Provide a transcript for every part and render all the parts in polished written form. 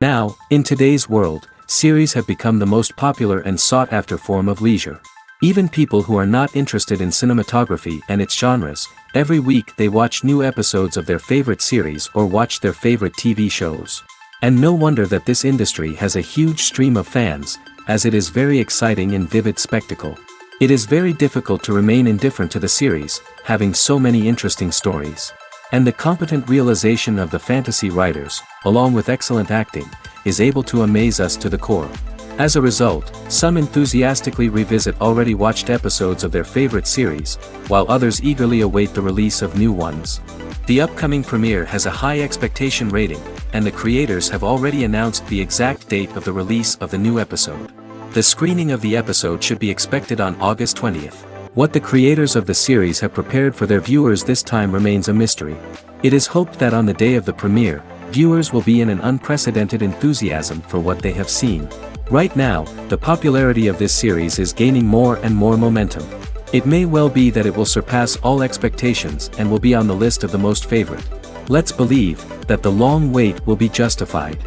Now, in today's world, series have become the most popular and sought-after form of leisure. Even people who are not interested in cinematography and its genres, every week they watch new episodes of their favorite series or watch their favorite TV shows. And no wonder that this industry has a huge stream of fans, as it is very exciting and vivid spectacle. It is very difficult to remain indifferent to the series, having so many interesting stories. And the competent realization of the fantasy writers, along with excellent acting, is able to amaze us to the core. As a result, some enthusiastically revisit already watched episodes of their favorite series, while others eagerly await the release of new ones. The upcoming premiere has a high expectation rating, and the creators have already announced the exact date of the release of the new episode. The screening of the episode should be expected on August 20th. What the creators of the series have prepared for their viewers this time remains a mystery. It is hoped that on the day of the premiere, viewers will be in an unprecedented enthusiasm for what they have seen. Right now, the popularity of this series is gaining more and more momentum. It may well be that it will surpass all expectations and will be on the list of the most favorite. Let's believe that the long wait will be justified.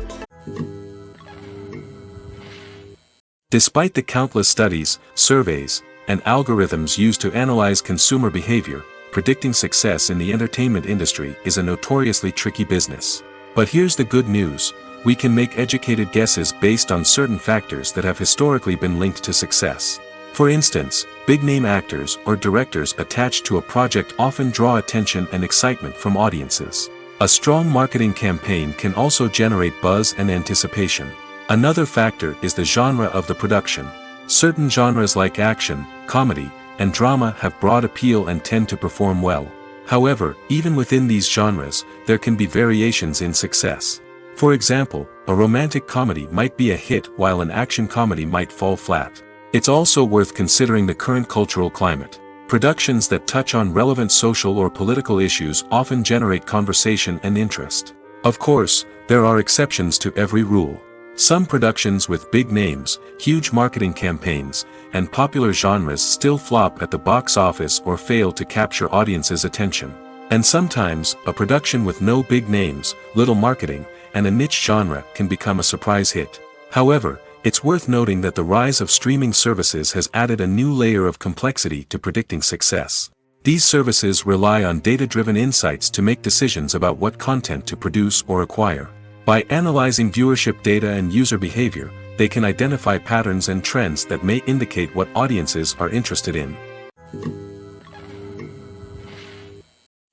Despite the countless studies, surveys, and algorithms used to analyze consumer behavior, predicting success in the entertainment industry is a notoriously tricky business. But here's the good news: we can make educated guesses based on certain factors that have historically been linked to success. For instance, big-name actors or directors attached to a project often draw attention and excitement from audiences. A strong marketing campaign can also generate buzz and anticipation. Another factor is the genre of the production. Certain genres like action, comedy, and drama have broad appeal and tend to perform well. However, even within these genres, there can be variations in success. For example, a romantic comedy might be a hit while an action comedy might fall flat. It's also worth considering the current cultural climate. Productions that touch on relevant social or political issues often generate conversation and interest. Of course, there are exceptions to every rule. Some productions with big names, huge marketing campaigns, and popular genres still flop at the box office or fail to capture audiences' attention. And sometimes, a production with no big names, little marketing, and a niche genre can become a surprise hit. However, it's worth noting that the rise of streaming services has added a new layer of complexity to predicting success. These services rely on data-driven insights to make decisions about what content to produce or acquire. By analyzing viewership data and user behavior, they can identify patterns and trends that may indicate what audiences are interested in.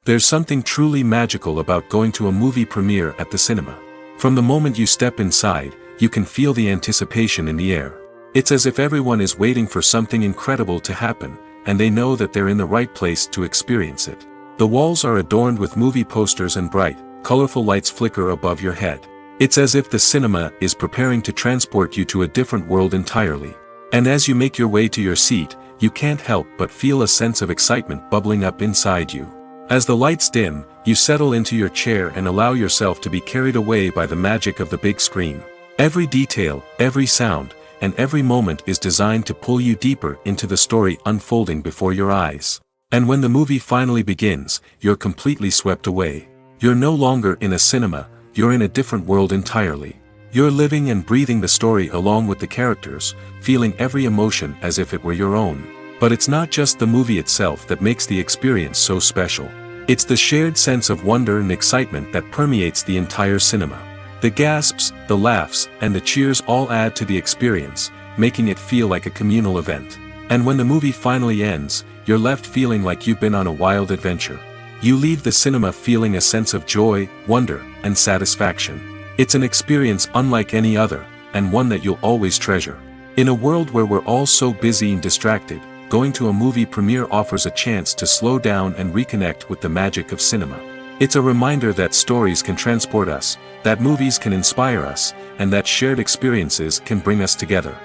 There's something truly magical about going to a movie premiere at the cinema. From the moment you step inside, you can feel the anticipation in the air. It's as if everyone is waiting for something incredible to happen, and they know that they're in the right place to experience it. The walls are adorned with movie posters and bright, colorful lights flicker above your head. It's as if the cinema is preparing to transport you to a different world entirely. And as you make your way to your seat, you can't help but feel a sense of excitement bubbling up inside you. As the lights dim, you settle into your chair and allow yourself to be carried away by the magic of the big screen. Every detail, every sound, and every moment is designed to pull you deeper into the story unfolding before your eyes. And when the movie finally begins, you're completely swept away. You're no longer in a cinema, you're in a different world entirely. You're living and breathing the story along with the characters, feeling every emotion as if it were your own. But it's not just the movie itself that makes the experience so special. It's the shared sense of wonder and excitement that permeates the entire cinema. The gasps, the laughs, and the cheers all add to the experience, making it feel like a communal event. And when the movie finally ends, you're left feeling like you've been on a wild adventure. You leave the cinema feeling a sense of joy, wonder, and satisfaction. It's an experience unlike any other, and one that you'll always treasure. In a world where we're all so busy and distracted, going to a movie premiere offers a chance to slow down and reconnect with the magic of cinema. It's a reminder that stories can transport us, that movies can inspire us, and that shared experiences can bring us together.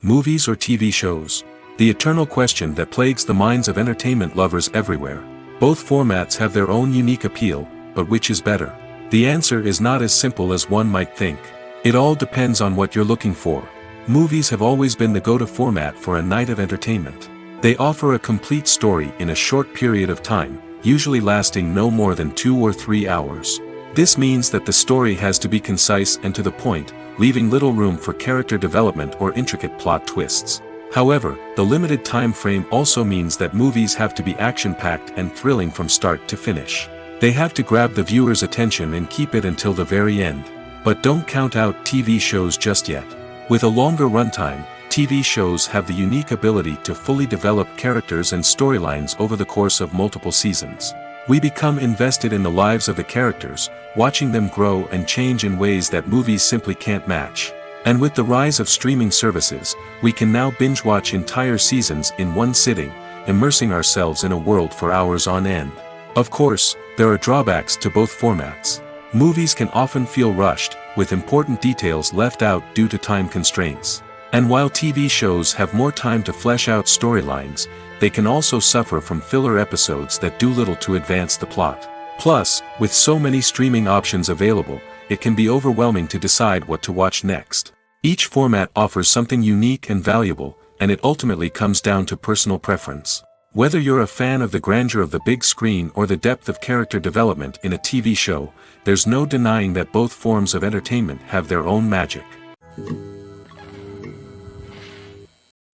Movies or TV shows? The eternal question that plagues the minds of entertainment lovers everywhere. Both formats have their own unique appeal, but which is better? The answer is not as simple as one might think. It all depends on what you're looking for. Movies have always been the go-to format for a night of entertainment. They offer a complete story in a short period of time, usually lasting no more than 2 or 3 hours. This means that the story has to be concise and to the point, leaving little room for character development or intricate plot twists. However, the limited time frame also means that movies have to be action-packed and thrilling from start to finish. They have to grab the viewer's attention and keep it until the very end. But don't count out TV shows just yet. With a longer runtime, TV shows have the unique ability to fully develop characters and storylines over the course of multiple seasons. We become invested in the lives of the characters, watching them grow and change in ways that movies simply can't match. And with the rise of streaming services, we can now binge-watch entire seasons in one sitting, immersing ourselves in a world for hours on end. Of course, there are drawbacks to both formats. Movies can often feel rushed, with important details left out due to time constraints. And while TV shows have more time to flesh out storylines, they can also suffer from filler episodes that do little to advance the plot. Plus, with so many streaming options available, it can be overwhelming to decide what to watch next. Each format offers something unique and valuable, and it ultimately comes down to personal preference. Whether you're a fan of the grandeur of the big screen or the depth of character development in a TV show, there's no denying that both forms of entertainment have their own magic.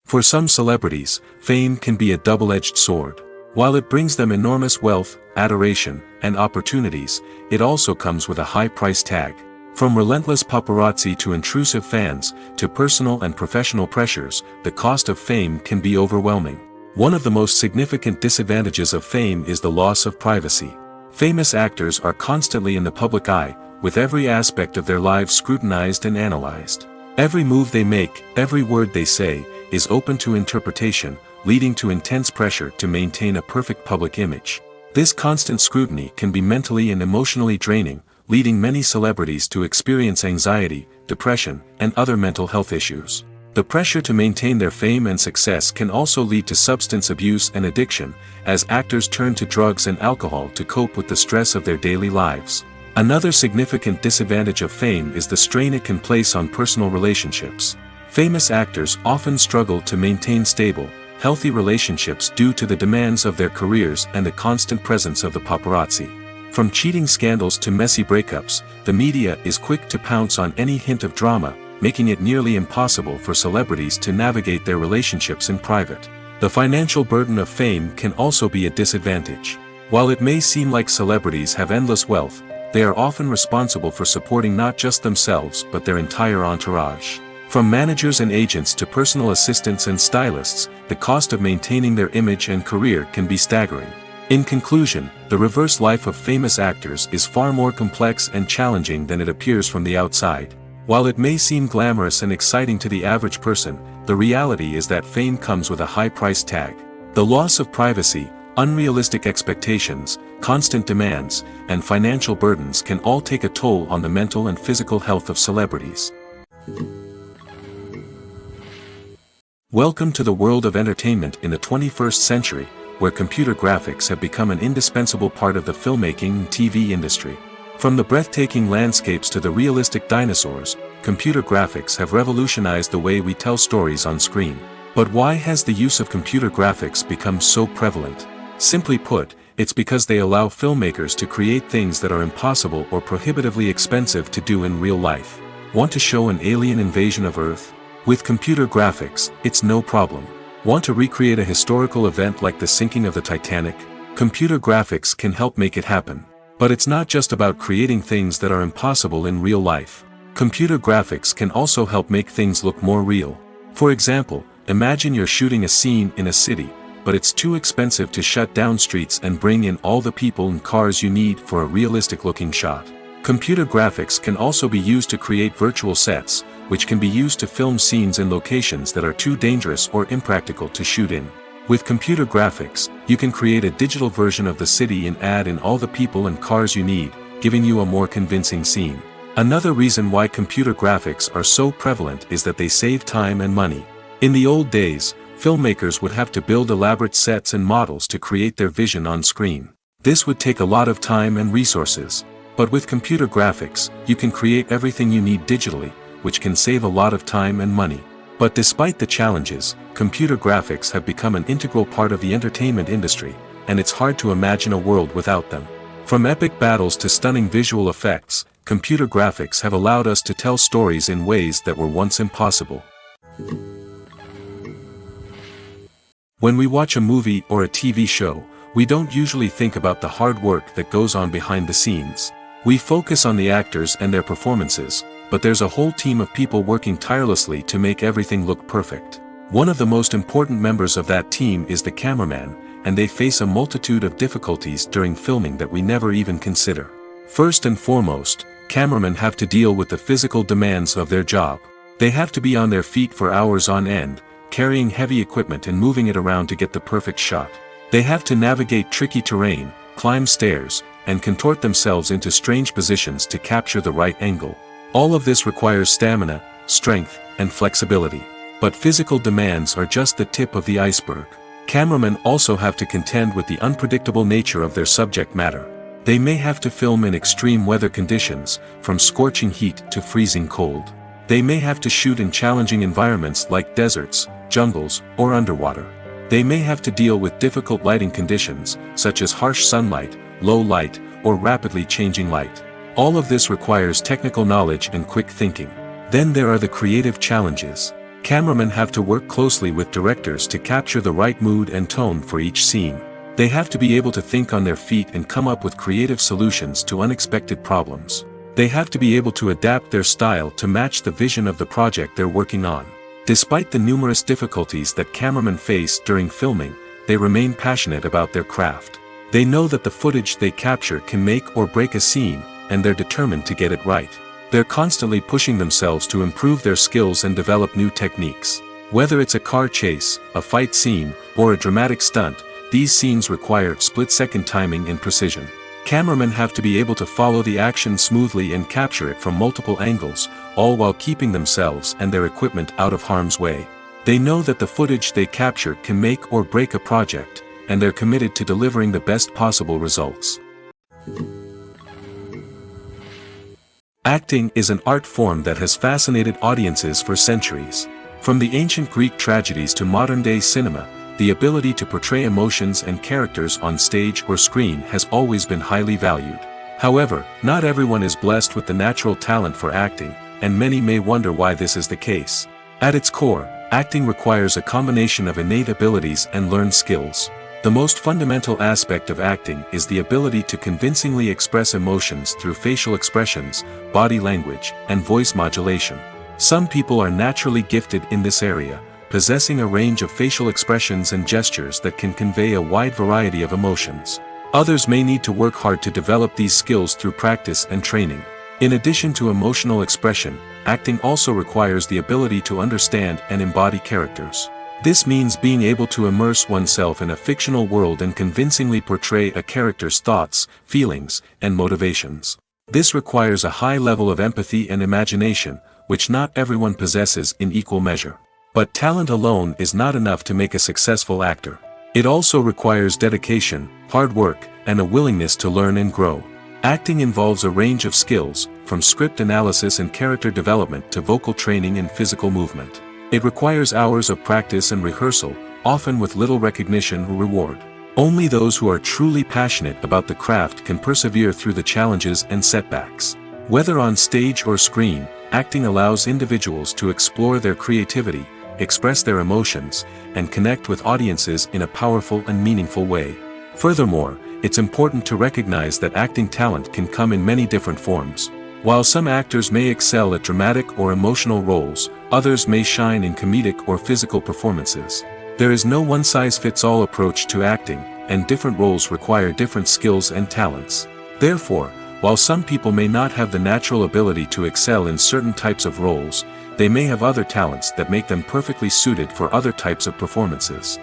For some celebrities, fame can be a double-edged sword. While it brings them enormous wealth, adoration, and opportunities, it also comes with a high price tag. From relentless paparazzi to intrusive fans, to personal and professional pressures, the cost of fame can be overwhelming. One of the most significant disadvantages of fame is the loss of privacy. Famous actors are constantly in the public eye, with every aspect of their lives scrutinized and analyzed. Every move they make, every word they say, is open to interpretation, leading to intense pressure to maintain a perfect public image. This constant scrutiny can be mentally and emotionally draining, leading many celebrities to experience anxiety, depression, and other mental health issues. The pressure to maintain their fame and success can also lead to substance abuse and addiction, as actors turn to drugs and alcohol to cope with the stress of their daily lives. Another significant disadvantage of fame is the strain it can place on personal relationships. Famous actors often struggle to maintain stable, healthy relationships due to the demands of their careers and the constant presence of the paparazzi. From cheating scandals to messy breakups, the media is quick to pounce on any hint of drama, making it nearly impossible for celebrities to navigate their relationships in private. The financial burden of fame can also be a disadvantage. While it may seem like celebrities have endless wealth, they are often responsible for supporting not just themselves but their entire entourage. From managers and agents to personal assistants and stylists, the cost of maintaining their image and career can be staggering. In conclusion, the reverse life of famous actors is far more complex and challenging than it appears from the outside. While it may seem glamorous and exciting to the average person, the reality is that fame comes with a high price tag. The loss of privacy, unrealistic expectations, constant demands, and financial burdens can all take a toll on the mental and physical health of celebrities. Welcome to the world of entertainment in the 21st century, where computer graphics have become an indispensable part of the filmmaking and TV industry. From the breathtaking landscapes to the realistic dinosaurs, computer graphics have revolutionized the way we tell stories on screen. But why has the use of computer graphics become so prevalent? Simply put, it's because they allow filmmakers to create things that are impossible or prohibitively expensive to do in real life. Want to show an alien invasion of Earth? With computer graphics, it's no problem. Want to recreate a historical event like the sinking of the Titanic? Computer graphics can help make it happen. But it's not just about creating things that are impossible in real life. Computer graphics can also help make things look more real. For example, imagine you're shooting a scene in a city, but it's too expensive to shut down streets and bring in all the people and cars you need for a realistic-looking shot. Computer graphics can also be used to create virtual sets, which can be used to film scenes in locations that are too dangerous or impractical to shoot in. With computer graphics, you can create a digital version of the city and add in all the people and cars you need, giving you a more convincing scene. Another reason why computer graphics are so prevalent is that they save time and money. In the old days, filmmakers would have to build elaborate sets and models to create their vision on screen. This would take a lot of time and resources. But with computer graphics, you can create everything you need digitally, which can save a lot of time and money. But despite the challenges, computer graphics have become an integral part of the entertainment industry, and it's hard to imagine a world without them. From epic battles to stunning visual effects, computer graphics have allowed us to tell stories in ways that were once impossible. When we watch a movie or a TV show, we don't usually think about the hard work that goes on behind the scenes. We focus on the actors and their performances, but there's a whole team of people working tirelessly to make everything look perfect. One of the most important members of that team is the cameraman, and they face a multitude of difficulties during filming that we never even consider. First and foremost, cameramen have to deal with the physical demands of their job. They have to be on their feet for hours on end, carrying heavy equipment and moving it around to get the perfect shot. They have to navigate tricky terrain, climb stairs, and contort themselves into strange positions to capture the right angle. All of this requires stamina, strength, and flexibility. But physical demands are just the tip of the iceberg. Cameramen also have to contend with the unpredictable nature of their subject matter. They may have to film in extreme weather conditions, from scorching heat to freezing cold. They may have to shoot in challenging environments like deserts, jungles, or underwater. They may have to deal with difficult lighting conditions, such as harsh sunlight, low light, or rapidly changing light. All of this requires technical knowledge and quick thinking. Then there are the creative challenges. Cameramen have to work closely with directors to capture the right mood and tone for each scene. They have to be able to think on their feet and come up with creative solutions to unexpected problems. They have to be able to adapt their style to match the vision of the project they're working on. Despite the numerous difficulties that cameramen face during filming, they remain passionate about their craft. They know that the footage they capture can make or break a scene, and they're determined to get it right. They're constantly pushing themselves to improve their skills and develop new techniques. Whether it's a car chase, a fight scene, or a dramatic stunt, these scenes require split-second timing and precision. Cameramen have to be able to follow the action smoothly and capture it from multiple angles, all while keeping themselves and their equipment out of harm's way. They know that the footage they capture can make or break a project, and they're committed to delivering the best possible results. Acting is an art form that has fascinated audiences for centuries. From the ancient Greek tragedies to modern-day cinema, the ability to portray emotions and characters on stage or screen has always been highly valued. However, not everyone is blessed with the natural talent for acting, and many may wonder why this is the case. At its core, acting requires a combination of innate abilities and learned skills. The most fundamental aspect of acting is the ability to convincingly express emotions through facial expressions, body language, and voice modulation. Some people are naturally gifted in this area, possessing a range of facial expressions and gestures that can convey a wide variety of emotions. Others may need to work hard to develop these skills through practice and training. In addition to emotional expression, acting also requires the ability to understand and embody characters. This means being able to immerse oneself in a fictional world and convincingly portray a character's thoughts, feelings, and motivations. This requires a high level of empathy and imagination, which not everyone possesses in equal measure. But talent alone is not enough to make a successful actor. It also requires dedication, hard work, and a willingness to learn and grow. Acting involves a range of skills, from script analysis and character development to vocal training and physical movement. It requires hours of practice and rehearsal, often with little recognition or reward. Only those who are truly passionate about the craft can persevere through the challenges and setbacks. Whether on stage or screen, acting allows individuals to explore their creativity, express their emotions, and connect with audiences in a powerful and meaningful way. Furthermore, it's important to recognize that acting talent can come in many different forms. While some actors may excel at dramatic or emotional roles, others may shine in comedic or physical performances. There is no one-size-fits-all approach to acting, and different roles require different skills and talents. Therefore, while some people may not have the natural ability to excel in certain types of roles, they may have other talents that make them perfectly suited for other types of performances.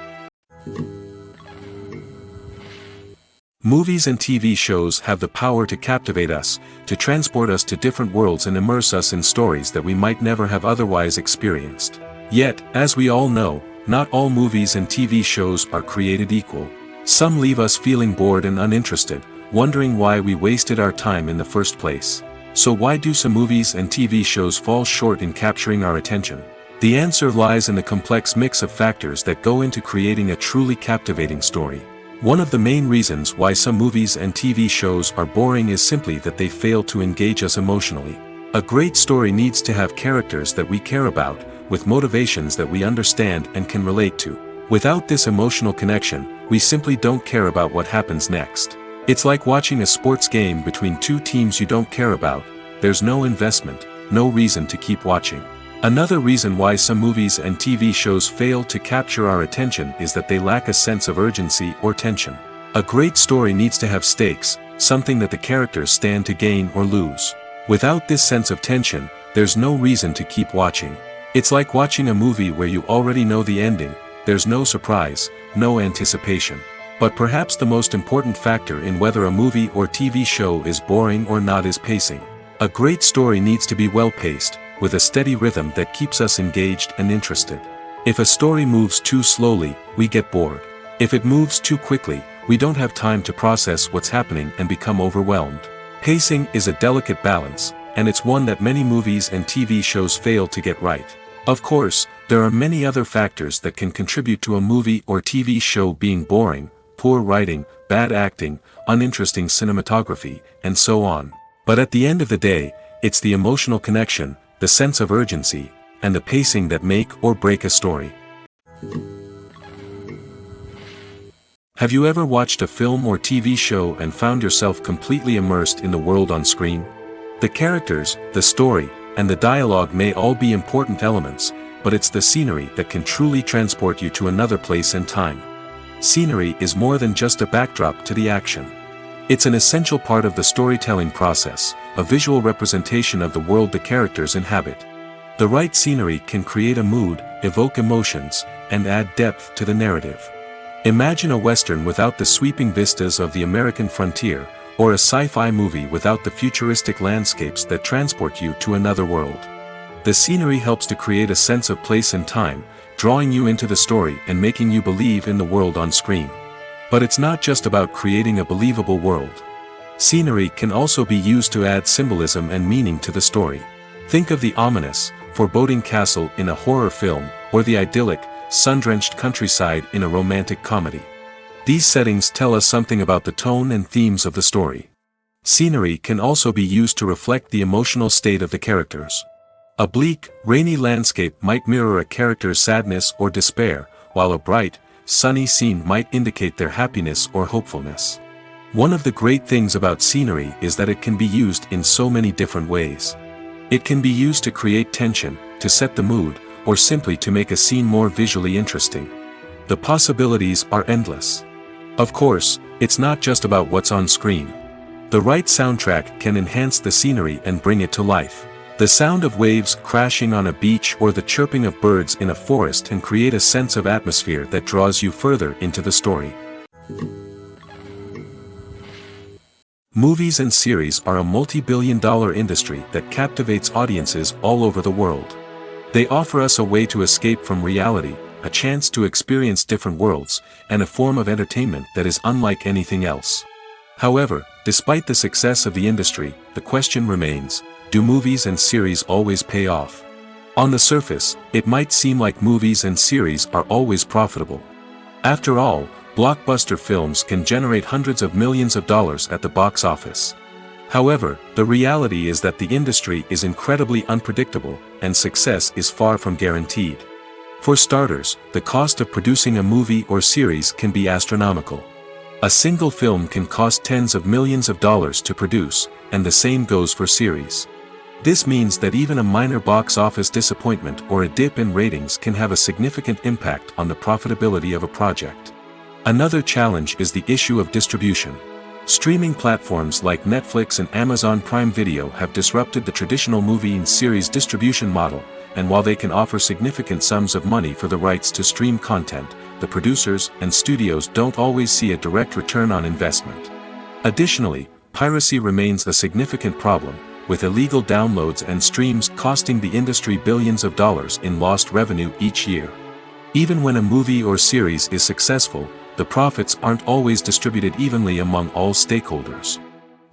Movies and TV shows have the power to captivate us, to transport us to different worlds and immerse us in stories that we might never have otherwise experienced. Yet, as we all know, not all movies and TV shows are created equal. Some leave us feeling bored and uninterested, wondering why we wasted our time in the first place. So why do some movies and TV shows fall short in capturing our attention? The answer lies in the complex mix of factors that go into creating a truly captivating story. One of the main reasons why some movies and TV shows are boring is simply that they fail to engage us emotionally. A great story needs to have characters that we care about, with motivations that we understand and can relate to. Without this emotional connection, we simply don't care about what happens next. It's like watching a sports game between two teams you don't care about. There's no investment, no reason to keep watching. Another reason why some movies and TV shows fail to capture our attention is that they lack a sense of urgency or tension. A great story needs to have stakes, something that the characters stand to gain or lose. Without this sense of tension, there's no reason to keep watching. It's like watching a movie where you already know the ending. There's no surprise, no anticipation. But perhaps the most important factor in whether a movie or TV show is boring or not is pacing. A great story needs to be well-paced, with a steady rhythm that keeps us engaged and interested. If a story moves too slowly, we get bored. If it moves too quickly, we don't have time to process what's happening and become overwhelmed. Pacing is a delicate balance, and it's one that many movies and TV shows fail to get right. Of course, there are many other factors that can contribute to a movie or TV show being boring: poor writing, bad acting, uninteresting cinematography, and so on. But at the end of the day, it's the emotional connection, the sense of urgency, and the pacing that make or break a story. Have you ever watched a film or TV show and found yourself completely immersed in the world on screen? The characters, the story, and the dialogue may all be important elements, but it's the scenery that can truly transport you to another place and time. Scenery is more than just a backdrop to the action. It's an essential part of the storytelling process, a visual representation of the world the characters inhabit. The right scenery can create a mood, evoke emotions, and add depth to the narrative. Imagine a Western without the sweeping vistas of the American frontier, or a sci-fi movie without the futuristic landscapes that transport you to another world. The scenery helps to create a sense of place and time, drawing you into the story and making you believe in the world on screen. But it's not just about creating a believable world. Scenery can also be used to add symbolism and meaning to the story. Think of the ominous, foreboding castle in a horror film, or the idyllic, sun-drenched countryside in a romantic comedy. These settings tell us something about the tone and themes of the story. Scenery can also be used to reflect the emotional state of the characters. A bleak, rainy landscape might mirror a character's sadness or despair, while a bright, sunny scene might indicate their happiness or hopefulness. One of the great things about scenery is that it can be used in so many different ways. It can be used to create tension, to set the mood, or simply to make a scene more visually interesting. The possibilities are endless. Of course, it's not just about what's on screen. The right soundtrack can enhance the scenery and bring it to life. The sound of waves crashing on a beach or the chirping of birds in a forest can create a sense of atmosphere that draws you further into the story. Movies and series are a multi-billion-dollar industry that captivates audiences all over the world. They offer us a way to escape from reality, a chance to experience different worlds, and a form of entertainment that is unlike anything else. However, despite the success of the industry, the question remains: do movies and series always pay off? On the surface, it might seem like movies and series are always profitable. After all, blockbuster films can generate hundreds of millions of dollars at the box office. However, the reality is that the industry is incredibly unpredictable, and success is far from guaranteed. For starters, the cost of producing a movie or series can be astronomical. A single film can cost tens of millions of dollars to produce, and the same goes for series. This means that even a minor box office disappointment or a dip in ratings can have a significant impact on the profitability of a project. Another challenge is the issue of distribution. Streaming platforms like Netflix and Amazon Prime Video have disrupted the traditional movie and series distribution model, and while they can offer significant sums of money for the rights to stream content, the producers and studios don't always see a direct return on investment. Additionally, piracy remains a significant problem, with illegal downloads and streams costing the industry billions of dollars in lost revenue each year. Even when a movie or series is successful, the profits aren't always distributed evenly among all stakeholders.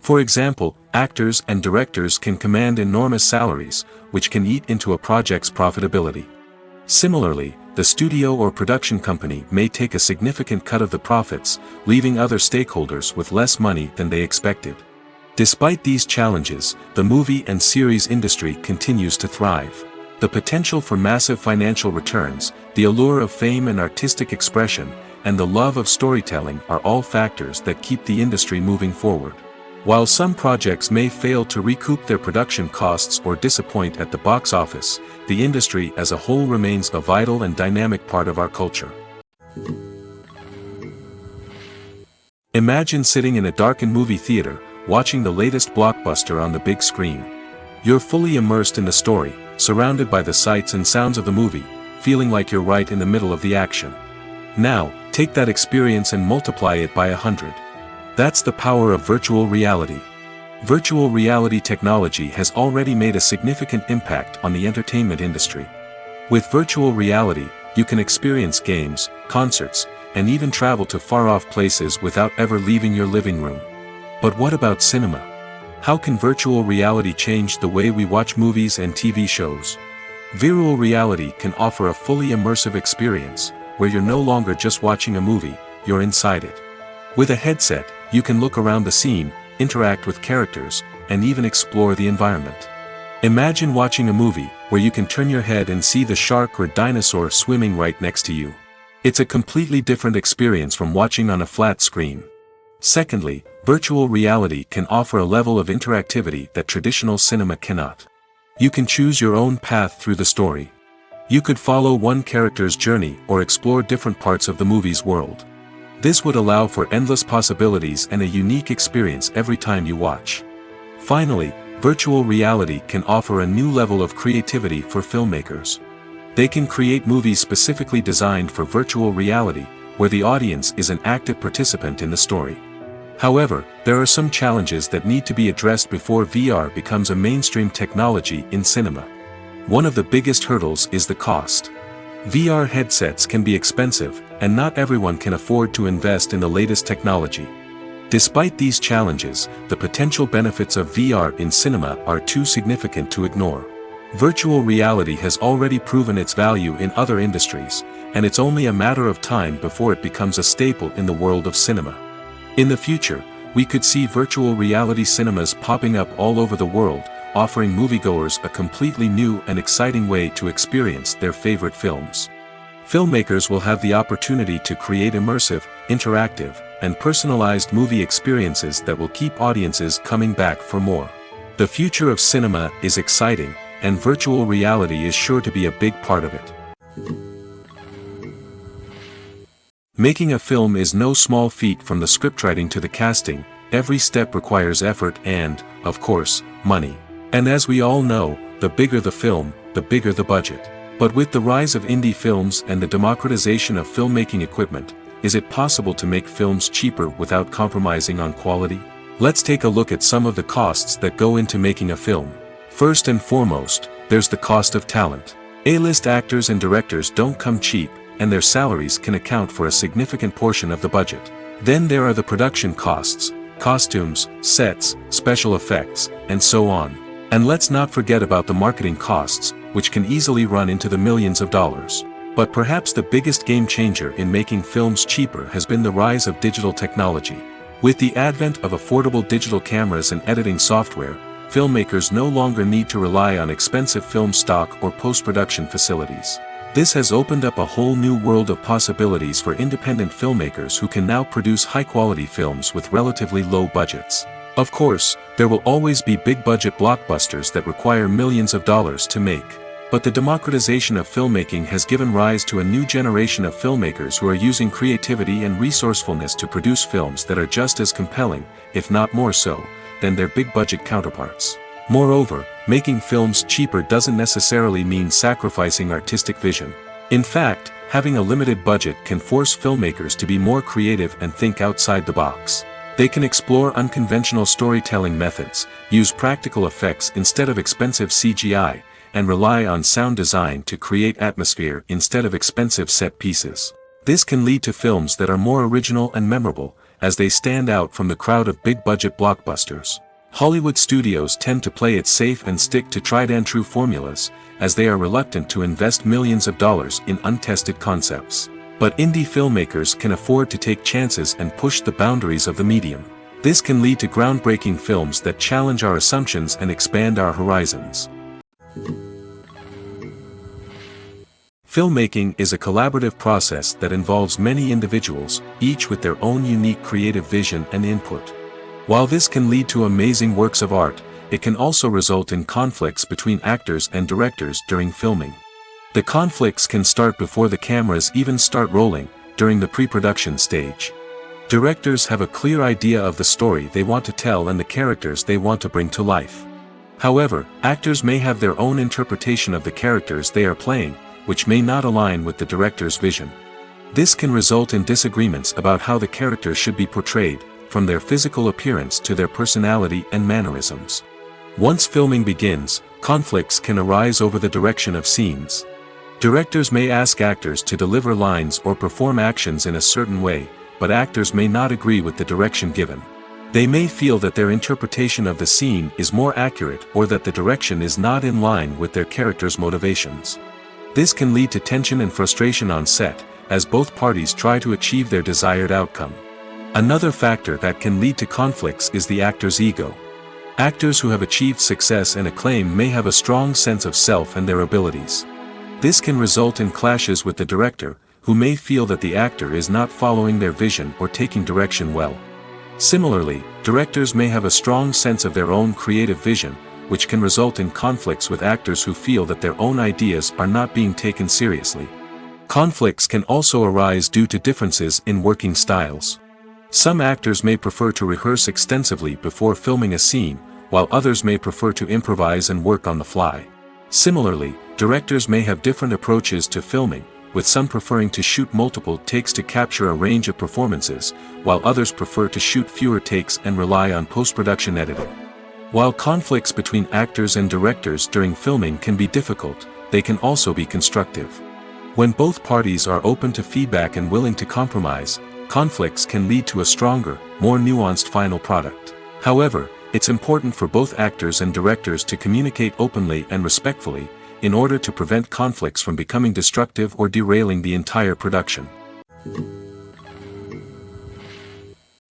For example, actors and directors can command enormous salaries, which can eat into a project's profitability. Similarly, the studio or production company may take a significant cut of the profits, leaving other stakeholders with less money than they expected. Despite these challenges, the movie and series industry continues to thrive. The potential for massive financial returns, the allure of fame and artistic expression, and the love of storytelling are all factors that keep the industry moving forward. While some projects may fail to recoup their production costs or disappoint at the box office, the industry as a whole remains a vital and dynamic part of our culture. Imagine sitting in a darkened movie theater, watching the latest blockbuster on the big screen. You're fully immersed in the story, surrounded by the sights and sounds of the movie, feeling like you're right in the middle of the action. Now, take that experience and multiply it by 100. That's the power of virtual reality. Virtual reality technology has already made a significant impact on the entertainment industry. With virtual reality, you can experience games, concerts, and even travel to far-off places without ever leaving your living room. But what about cinema? How can virtual reality change the way we watch movies and TV shows? Virtual reality can offer a fully immersive experience, where you're no longer just watching a movie, you're inside it. With a headset, you can look around the scene, interact with characters, and even explore the environment. Imagine watching a movie where you can turn your head and see the shark or dinosaur swimming right next to you. It's a completely different experience from watching on a flat screen. Secondly, virtual reality can offer a level of interactivity that traditional cinema cannot. You can choose your own path through the story. You could follow one character's journey or explore different parts of the movie's world. This would allow for endless possibilities and a unique experience every time you watch. Finally, virtual reality can offer a new level of creativity for filmmakers. They can create movies specifically designed for virtual reality, where the audience is an active participant in the story. However, there are some challenges that need to be addressed before VR becomes a mainstream technology in cinema. One of the biggest hurdles is the cost. VR headsets can be expensive, and not everyone can afford to invest in the latest technology. Despite these challenges, the potential benefits of VR in cinema are too significant to ignore. Virtual reality has already proven its value in other industries, and it's only a matter of time before it becomes a staple in the world of cinema. In the future, we could see virtual reality cinemas popping up all over the world, offering moviegoers a completely new and exciting way to experience their favorite films. Filmmakers will have the opportunity to create immersive, interactive, and personalized movie experiences that will keep audiences coming back for more. The future of cinema is exciting, and virtual reality is sure to be a big part of it. Making a film is no small feat. From the scriptwriting to the casting, every step requires effort and, of course, money. And as we all know, the bigger the film, the bigger the budget. But with the rise of indie films and the democratization of filmmaking equipment, is it possible to make films cheaper without compromising on quality? Let's take a look at some of the costs that go into making a film. First and foremost, there's the cost of talent. A-list actors and directors don't come cheap, and their salaries can account for a significant portion of the budget. Then there are the production costs, costumes, sets, special effects, and so on. And let's not forget about the marketing costs, which can easily run into the millions of dollars. But perhaps the biggest game changer in making films cheaper has been the rise of digital technology. With the advent of affordable digital cameras and editing software, filmmakers no longer need to rely on expensive film stock or post-production facilities. This has opened up a whole new world of possibilities for independent filmmakers who can now produce high-quality films with relatively low budgets. Of course, there will always be big-budget blockbusters that require millions of dollars to make. But the democratization of filmmaking has given rise to a new generation of filmmakers who are using creativity and resourcefulness to produce films that are just as compelling, if not more so, than their big-budget counterparts. Moreover, making films cheaper doesn't necessarily mean sacrificing artistic vision. In fact, having a limited budget can force filmmakers to be more creative and think outside the box. They can explore unconventional storytelling methods, use practical effects instead of expensive CGI, and rely on sound design to create atmosphere instead of expensive set pieces. This can lead to films that are more original and memorable, as they stand out from the crowd of big-budget blockbusters. Hollywood studios tend to play it safe and stick to tried-and-true formulas, as they are reluctant to invest millions of dollars in untested concepts. But indie filmmakers can afford to take chances and push the boundaries of the medium. This can lead to groundbreaking films that challenge our assumptions and expand our horizons. Filmmaking is a collaborative process that involves many individuals, each with their own unique creative vision and input. While this can lead to amazing works of art, it can also result in conflicts between actors and directors during filming. The conflicts can start before the cameras even start rolling, during the pre-production stage. Directors have a clear idea of the story they want to tell and the characters they want to bring to life. However, actors may have their own interpretation of the characters they are playing, which may not align with the director's vision. This can result in disagreements about how the characters should be portrayed, from their physical appearance to their personality and mannerisms. Once filming begins, conflicts can arise over the direction of scenes. Directors may ask actors to deliver lines or perform actions in a certain way, but actors may not agree with the direction given. They may feel that their interpretation of the scene is more accurate or that the direction is not in line with their character's motivations. This can lead to tension and frustration on set, as both parties try to achieve their desired outcome. Another factor that can lead to conflicts is the actor's ego. Actors who have achieved success and acclaim may have a strong sense of self and their abilities. This can result in clashes with the director, who may feel that the actor is not following their vision or taking direction well. Similarly, directors may have a strong sense of their own creative vision, which can result in conflicts with actors who feel that their own ideas are not being taken seriously. Conflicts can also arise due to differences in working styles. Some actors may prefer to rehearse extensively before filming a scene, while others may prefer to improvise and work on the fly. Similarly, directors may have different approaches to filming, with some preferring to shoot multiple takes to capture a range of performances, while others prefer to shoot fewer takes and rely on post-production editing. While conflicts between actors and directors during filming can be difficult, they can also be constructive. When both parties are open to feedback and willing to compromise, conflicts can lead to a stronger, more nuanced final product. However, it's important for both actors and directors to communicate openly and respectfully, in order to prevent conflicts from becoming destructive or derailing the entire production.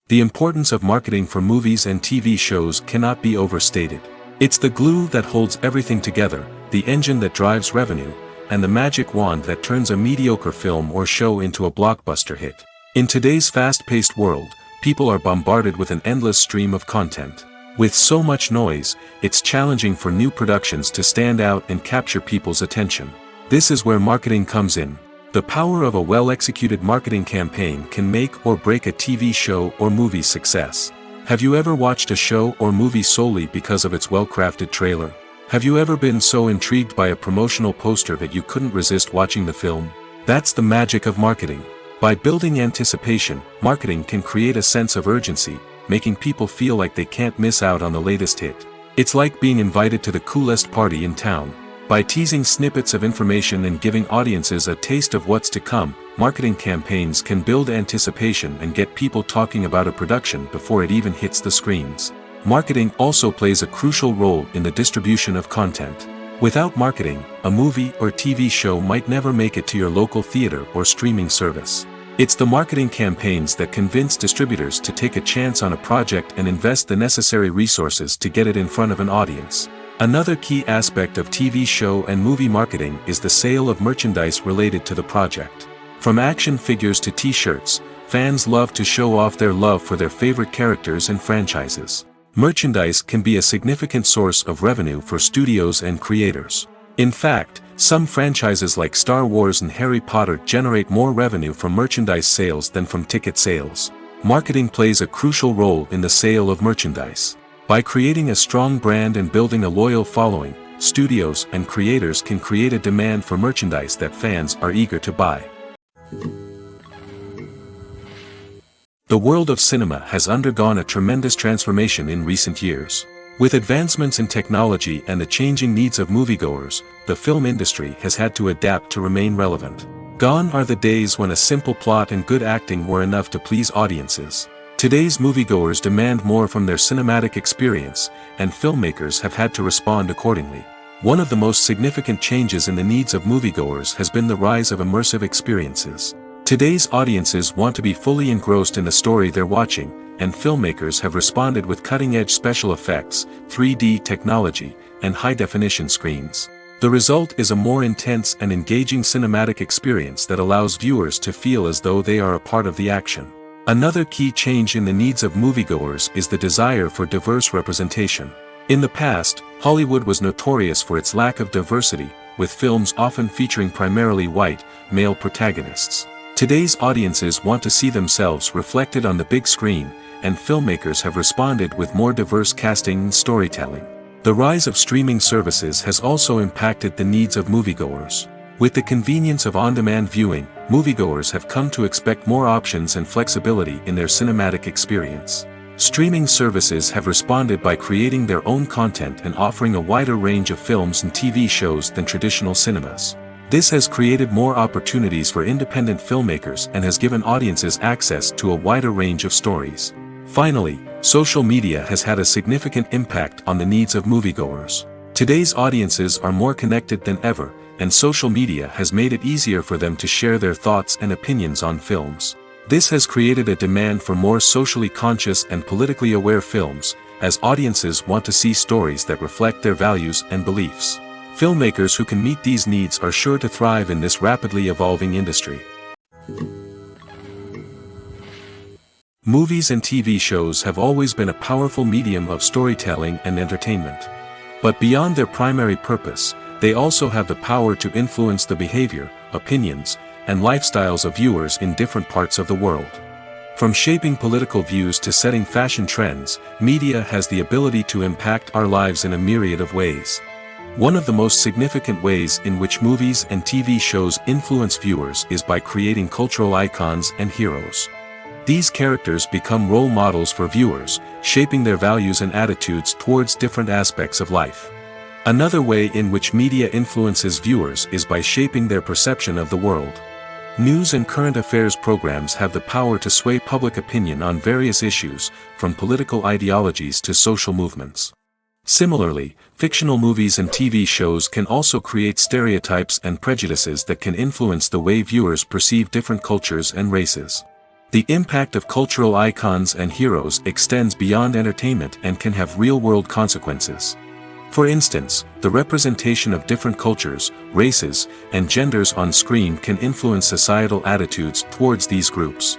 The importance of marketing for movies and TV shows cannot be overstated. It's the glue that holds everything together, the engine that drives revenue, and the magic wand that turns a mediocre film or show into a blockbuster hit. In today's fast-paced world, people are bombarded with an endless stream of content. With so much noise, it's challenging for new productions to stand out and capture people's attention. This is where marketing comes in. The power of a well-executed marketing campaign can make or break a TV show or movie's success. Have you ever watched a show or movie solely because of its well-crafted trailer? Have you ever been so intrigued by a promotional poster that you couldn't resist watching the film? That's the magic of marketing. By building anticipation, marketing can create a sense of urgency, making people feel like they can't miss out on the latest hit. It's like being invited to the coolest party in town. By teasing snippets of information and giving audiences a taste of what's to come, marketing campaigns can build anticipation and get people talking about a production before it even hits the screens. Marketing also plays a crucial role in the distribution of content. Without marketing, a movie or TV show might never make it to your local theater or streaming service. It's the marketing campaigns that convince distributors to take a chance on a project and invest the necessary resources to get it in front of an audience. Another key aspect of TV show and movie marketing is the sale of merchandise related to the project. From action figures to t-shirts, fans love to show off their love for their favorite characters and franchises. Merchandise can be a significant source of revenue for studios and creators. In fact, some franchises like Star Wars and Harry Potter generate more revenue from merchandise sales than from ticket sales. Marketing plays a crucial role in the sale of merchandise. By creating a strong brand and building a loyal following, studios and creators can create a demand for merchandise that fans are eager to buy. The world of cinema has undergone a tremendous transformation in recent years. With advancements in technology and the changing needs of moviegoers, the film industry has had to adapt to remain relevant. Gone are the days when a simple plot and good acting were enough to please audiences. Today's moviegoers demand more from their cinematic experience, and filmmakers have had to respond accordingly. One of the most significant changes in the needs of moviegoers has been the rise of immersive experiences. Today's audiences want to be fully engrossed in the story they're watching, and filmmakers have responded with cutting-edge special effects, 3D technology, and high-definition screens. The result is a more intense and engaging cinematic experience that allows viewers to feel as though they are a part of the action. Another key change in the needs of moviegoers is the desire for diverse representation. In the past, Hollywood was notorious for its lack of diversity, with films often featuring primarily white, male protagonists. Today's audiences want to see themselves reflected on the big screen, and filmmakers have responded with more diverse casting and storytelling. The rise of streaming services has also impacted the needs of moviegoers. With the convenience of on-demand viewing, moviegoers have come to expect more options and flexibility in their cinematic experience. Streaming services have responded by creating their own content and offering a wider range of films and TV shows than traditional cinemas. This has created more opportunities for independent filmmakers and has given audiences access to a wider range of stories. Finally, social media has had a significant impact on the needs of moviegoers. Today's audiences are more connected than ever, and social media has made it easier for them to share their thoughts and opinions on films. This has created a demand for more socially conscious and politically aware films, as audiences want to see stories that reflect their values and beliefs. Filmmakers who can meet these needs are sure to thrive in this rapidly evolving industry. Movies and TV shows have always been a powerful medium of storytelling and entertainment. But beyond their primary purpose, they also have the power to influence the behavior, opinions, and lifestyles of viewers in different parts of the world. From shaping political views to setting fashion trends, media has the ability to impact our lives in a myriad of ways. One of the most significant ways in which movies and TV shows influence viewers is by creating cultural icons and heroes. These characters become role models for viewers, shaping their values and attitudes towards different aspects of life. Another way in which media influences viewers is by shaping their perception of the world. News and current affairs programs have the power to sway public opinion on various issues, from political ideologies to social movements. Similarly, fictional movies and TV shows can also create stereotypes and prejudices that can influence the way viewers perceive different cultures and races. The impact of cultural icons and heroes extends beyond entertainment and can have real-world consequences. For instance, the representation of different cultures, races, and genders on screen can influence societal attitudes towards these groups.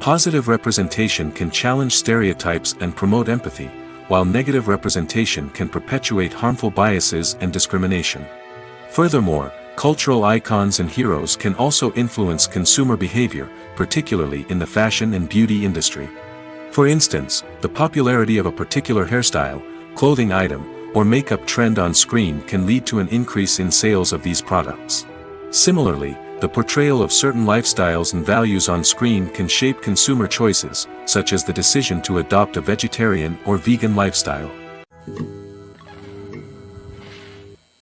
Positive representation can challenge stereotypes and promote empathy, while negative representation can perpetuate harmful biases and discrimination. Furthermore, cultural icons and heroes can also influence consumer behavior, particularly in the fashion and beauty industry. For instance, the popularity of a particular hairstyle, clothing item, or makeup trend on screen can lead to an increase in sales of these products. Similarly, the portrayal of certain lifestyles and values on screen can shape consumer choices, such as the decision to adopt a vegetarian or vegan lifestyle.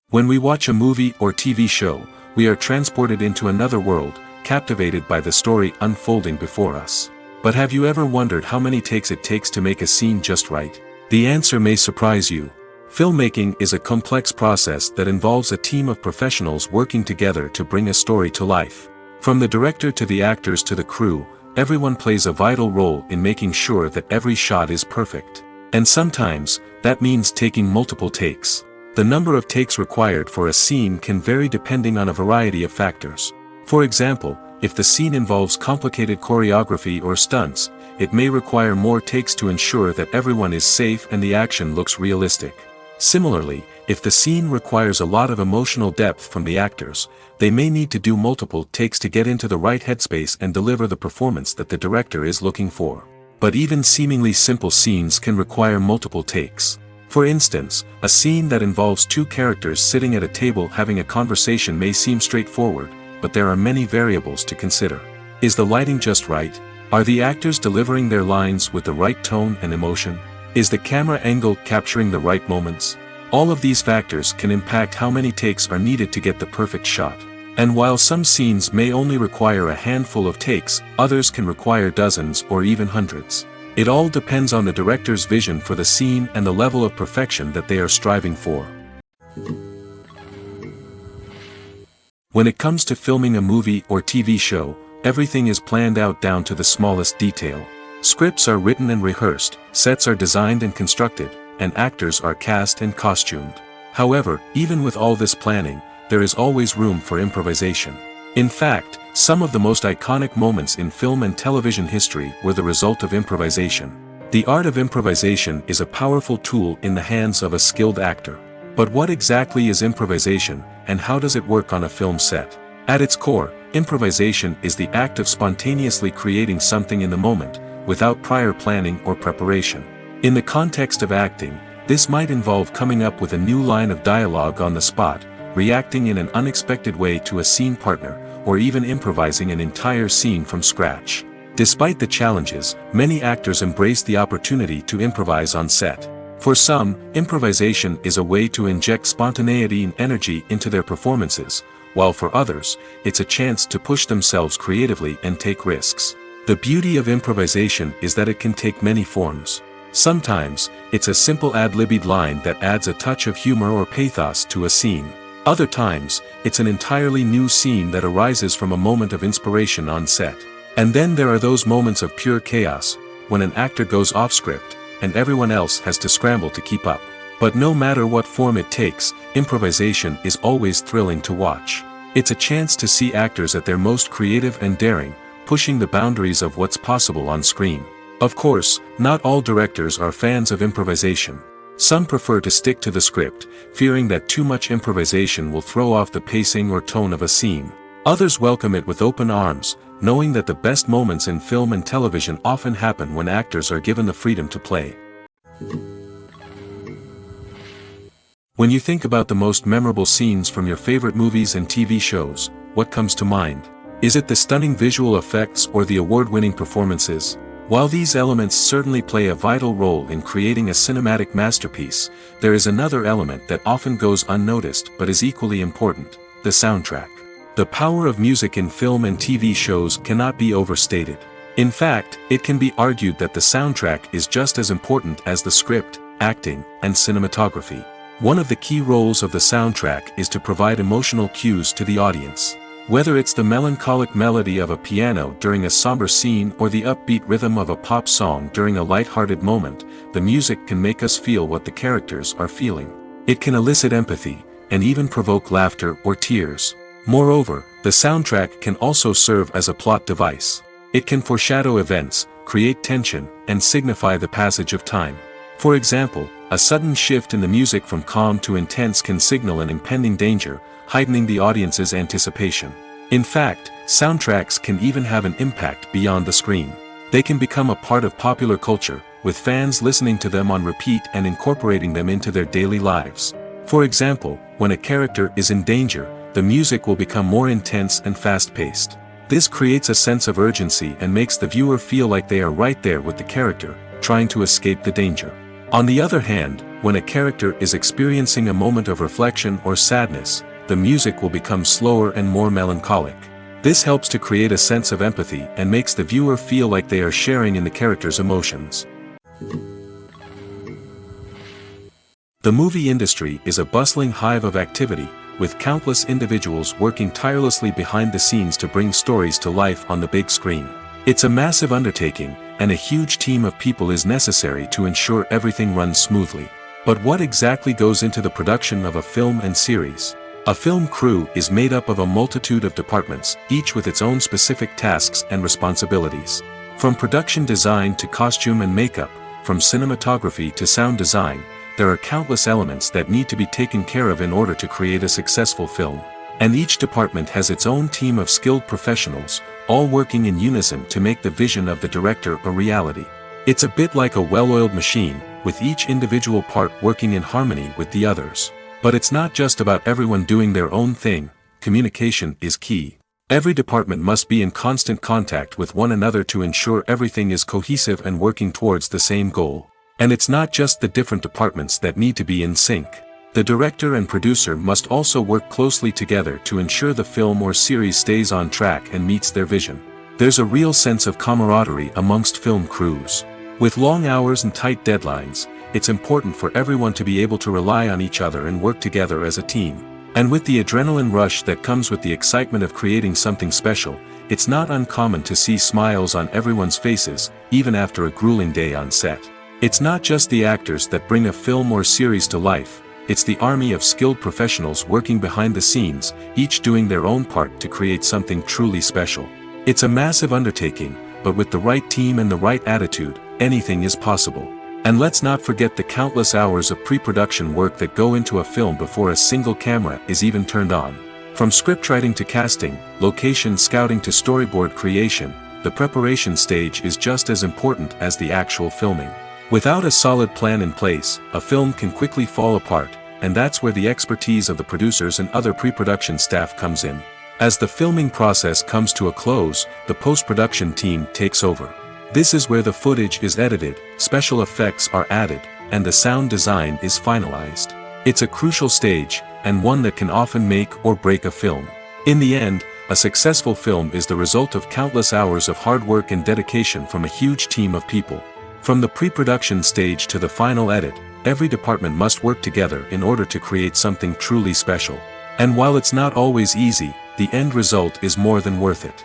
When we watch a movie or TV show, we are transported into another world, captivated by the story unfolding before us. But have you ever wondered how many takes it takes to make a scene just right? The answer may surprise you. Filmmaking is a complex process that involves a team of professionals working together to bring a story to life. From the director to the actors to the crew, everyone plays a vital role in making sure that every shot is perfect. And sometimes, that means taking multiple takes. The number of takes required for a scene can vary depending on a variety of factors. For example, if the scene involves complicated choreography or stunts, it may require more takes to ensure that everyone is safe and the action looks realistic. Similarly, if the scene requires a lot of emotional depth from the actors, they may need to do multiple takes to get into the right headspace and deliver the performance that the director is looking for. But even seemingly simple scenes can require multiple takes. For instance, a scene that involves two characters sitting at a table having a conversation may seem straightforward, but there are many variables to consider. Is the lighting just right? Are the actors delivering their lines with the right tone and emotion? Is the camera angle capturing the right moments? All of these factors can impact how many takes are needed to get the perfect shot. And while some scenes may only require a handful of takes, others can require dozens or even hundreds. It all depends on the director's vision for the scene and the level of perfection that they are striving for. When it comes to filming a movie or TV show, everything is planned out down to the smallest detail. Scripts are written and rehearsed, sets are designed and constructed, and actors are cast and costumed. However, even with all this planning, there is always room for improvisation. In fact, some of the most iconic moments in film and television history were the result of improvisation. The art of improvisation is a powerful tool in the hands of a skilled actor. But what exactly is improvisation, and how does it work on a film set? At its core, improvisation is the act of spontaneously creating something in the moment, without prior planning or preparation. In the context of acting, this might involve coming up with a new line of dialogue on the spot, reacting in an unexpected way to a scene partner, or even improvising an entire scene from scratch. Despite the challenges, many actors embrace the opportunity to improvise on set. For some, improvisation is a way to inject spontaneity and energy into their performances, while for others, it's a chance to push themselves creatively and take risks. The beauty of improvisation is that it can take many forms. Sometimes, it's a simple ad-libbed line that adds a touch of humor or pathos to a scene. Other times, it's an entirely new scene that arises from a moment of inspiration on set. And then there are those moments of pure chaos, when an actor goes off script, and everyone else has to scramble to keep up. But no matter what form it takes, improvisation is always thrilling to watch. It's a chance to see actors at their most creative and daring, pushing the boundaries of what's possible on screen. Of course, not all directors are fans of improvisation. Some prefer to stick to the script, fearing that too much improvisation will throw off the pacing or tone of a scene. Others welcome it with open arms, knowing that the best moments in film and television often happen when actors are given the freedom to play. When you think about the most memorable scenes from your favorite movies and TV shows, what comes to mind? Is it the stunning visual effects or the award-winning performances? While these elements certainly play a vital role in creating a cinematic masterpiece, there is another element that often goes unnoticed but is equally important: the soundtrack. The power of music in film and TV shows cannot be overstated. In fact, it can be argued that the soundtrack is just as important as the script, acting, and cinematography. One of the key roles of the soundtrack is to provide emotional cues to the audience. Whether it's the melancholic melody of a piano during a somber scene or the upbeat rhythm of a pop song during a light-hearted moment, the music can make us feel what the characters are feeling. It can elicit empathy, and even provoke laughter or tears. Moreover, the soundtrack can also serve as a plot device. It can foreshadow events, create tension, and signify the passage of time. For example, a sudden shift in the music from calm to intense can signal an impending danger, heightening the audience's anticipation. In fact, soundtracks can even have an impact beyond the screen. They can become a part of popular culture, with fans listening to them on repeat and incorporating them into their daily lives. For example, when a character is in danger, the music will become more intense and fast-paced. This creates a sense of urgency and makes the viewer feel like they are right there with the character, trying to escape the danger. On the other hand, when a character is experiencing a moment of reflection or sadness, the music will become slower and more melancholic. This helps to create a sense of empathy and makes the viewer feel like they are sharing in the character's emotions. The movie industry is a bustling hive of activity, with countless individuals working tirelessly behind the scenes to bring stories to life on the big screen. It's a massive undertaking, and a huge team of people is necessary to ensure everything runs smoothly. But what exactly goes into the production of a film and series? A film crew is made up of a multitude of departments, each with its own specific tasks and responsibilities. From production design to costume and makeup, from cinematography to sound design, there are countless elements that need to be taken care of in order to create a successful film. And each department has its own team of skilled professionals, all working in unison to make the vision of the director a reality. It's a bit like a well-oiled machine, with each individual part working in harmony with the others. But it's not just about everyone doing their own thing. Communication is key. Every department must be in constant contact with one another to ensure everything is cohesive and working towards the same goal. And it's not just the different departments that need to be in sync. The director and producer must also work closely together to ensure the film or series stays on track and meets their vision. There's a real sense of camaraderie amongst film crews. With long hours and tight deadlines, it's important for everyone to be able to rely on each other and work together as a team. And with the adrenaline rush that comes with the excitement of creating something special, it's not uncommon to see smiles on everyone's faces, even after a grueling day on set. It's not just the actors that bring a film or series to life, it's the army of skilled professionals working behind the scenes, each doing their own part to create something truly special. It's a massive undertaking, but with the right team and the right attitude, anything is possible. And let's not forget the countless hours of pre-production work that go into a film before a single camera is even turned on. From scriptwriting to casting, location scouting to storyboard creation, the preparation stage is just as important as the actual filming. Without a solid plan in place, a film can quickly fall apart, and that's where the expertise of the producers and other pre-production staff comes in. As the filming process comes to a close, the post-production team takes over. This is where the footage is edited, special effects are added, and the sound design is finalized. It's a crucial stage, and one that can often make or break a film. In the end, a successful film is the result of countless hours of hard work and dedication from a huge team of people. From the pre-production stage to the final edit, every department must work together in order to create something truly special. And while it's not always easy, the end result is more than worth it.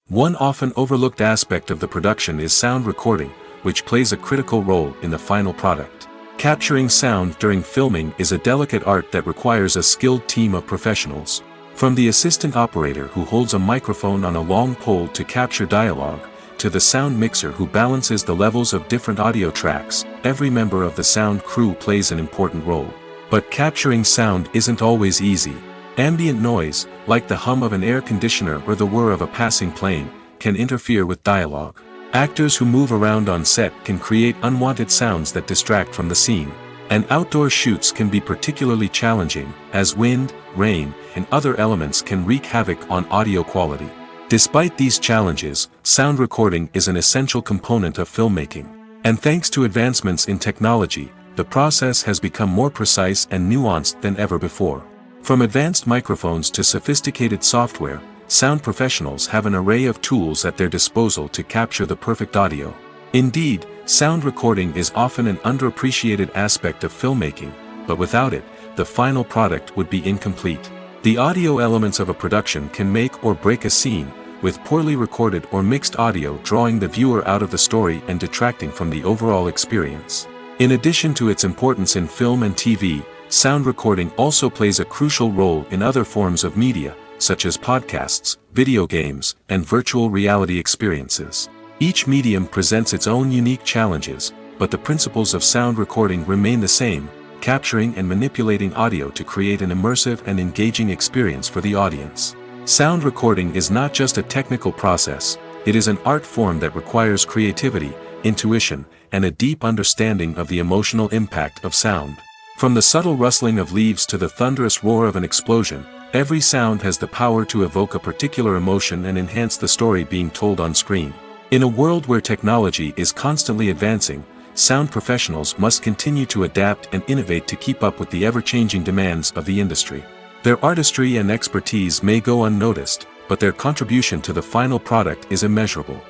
One often overlooked aspect of the production is sound recording, which plays a critical role in the final product. Capturing sound during filming is a delicate art that requires a skilled team of professionals. From the assistant operator who holds a microphone on a long pole to capture dialogue, to the sound mixer who balances the levels of different audio tracks, every member of the sound crew plays an important role. But capturing sound isn't always easy. Ambient noise, like the hum of an air conditioner or the whir of a passing plane, can interfere with dialogue. Actors who move around on set can create unwanted sounds that distract from the scene. And outdoor shoots can be particularly challenging, as wind, rain, and other elements can wreak havoc on audio quality. Despite these challenges, sound recording is an essential component of filmmaking. And thanks to advancements in technology, the process has become more precise and nuanced than ever before. From advanced microphones to sophisticated software, sound professionals have an array of tools at their disposal to capture the perfect audio. Indeed, sound recording is often an underappreciated aspect of filmmaking, but without it, the final product would be incomplete. The audio elements of a production can make or break a scene, with poorly recorded or mixed audio drawing the viewer out of the story and detracting from the overall experience. In addition to its importance in film and TV, sound recording also plays a crucial role in other forms of media, such as podcasts, video games, and virtual reality experiences. Each medium presents its own unique challenges, but the principles of sound recording remain the same, capturing and manipulating audio to create an immersive and engaging experience for the audience. Sound recording is not just a technical process, it is an art form that requires creativity, intuition, and a deep understanding of the emotional impact of sound. From the subtle rustling of leaves to the thunderous roar of an explosion, every sound has the power to evoke a particular emotion and enhance the story being told on screen. In a world where technology is constantly advancing, sound professionals must continue to adapt and innovate to keep up with the ever-changing demands of the industry. Their artistry and expertise may go unnoticed, but their contribution to the final product is immeasurable.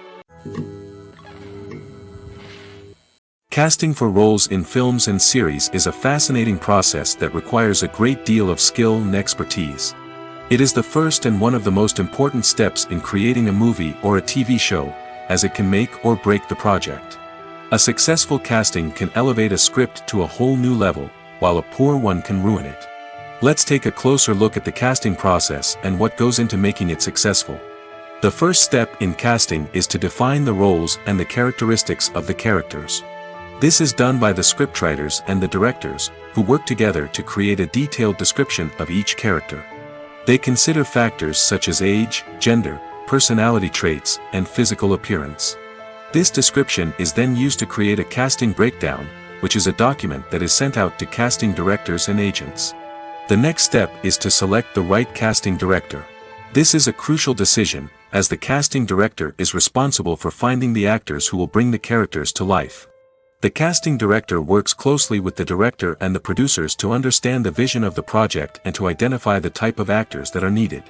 Casting for roles in films and series is a fascinating process that requires a great deal of skill and expertise. It is the first and one of the most important steps in creating a movie or a TV show, as it can make or break the project. A successful casting can elevate a script to a whole new level, while a poor one can ruin it. Let's take a closer look at the casting process and what goes into making it successful. The first step in casting is to define the roles and the characteristics of the characters. This is done by the scriptwriters and the directors, who work together to create a detailed description of each character. They consider factors such as age, gender, personality traits, and physical appearance. This description is then used to create a casting breakdown, which is a document that is sent out to casting directors and agents. The next step is to select the right casting director. This is a crucial decision, as the casting director is responsible for finding the actors who will bring the characters to life. The casting director works closely with the director and the producers to understand the vision of the project and to identify the type of actors that are needed.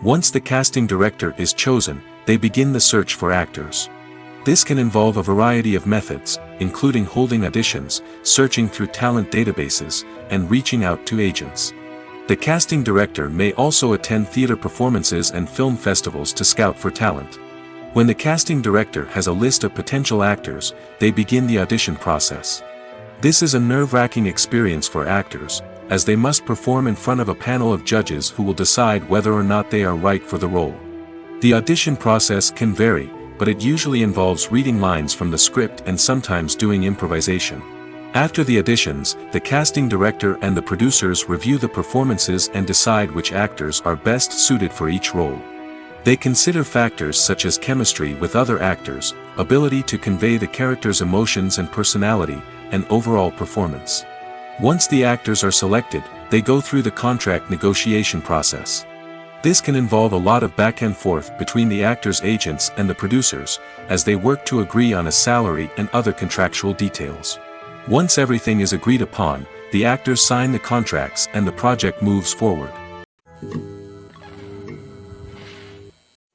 Once the casting director is chosen, they begin the search for actors. This can involve a variety of methods, including holding auditions, searching through talent databases, and reaching out to agents. The casting director may also attend theater performances and film festivals to scout for talent. When the casting director has a list of potential actors, they begin the audition process. This is a nerve-wracking experience for actors, as they must perform in front of a panel of judges who will decide whether or not they are right for the role. The audition process can vary, but it usually involves reading lines from the script and sometimes doing improvisation. After the auditions, the casting director and the producers review the performances and decide which actors are best suited for each role. They consider factors such as chemistry with other actors, ability to convey the character's emotions and personality, and overall performance. Once the actors are selected, they go through the contract negotiation process. This can involve a lot of back and forth between the actors' agents and the producers, as they work to agree on a salary and other contractual details. Once everything is agreed upon, the actors sign the contracts and the project moves forward.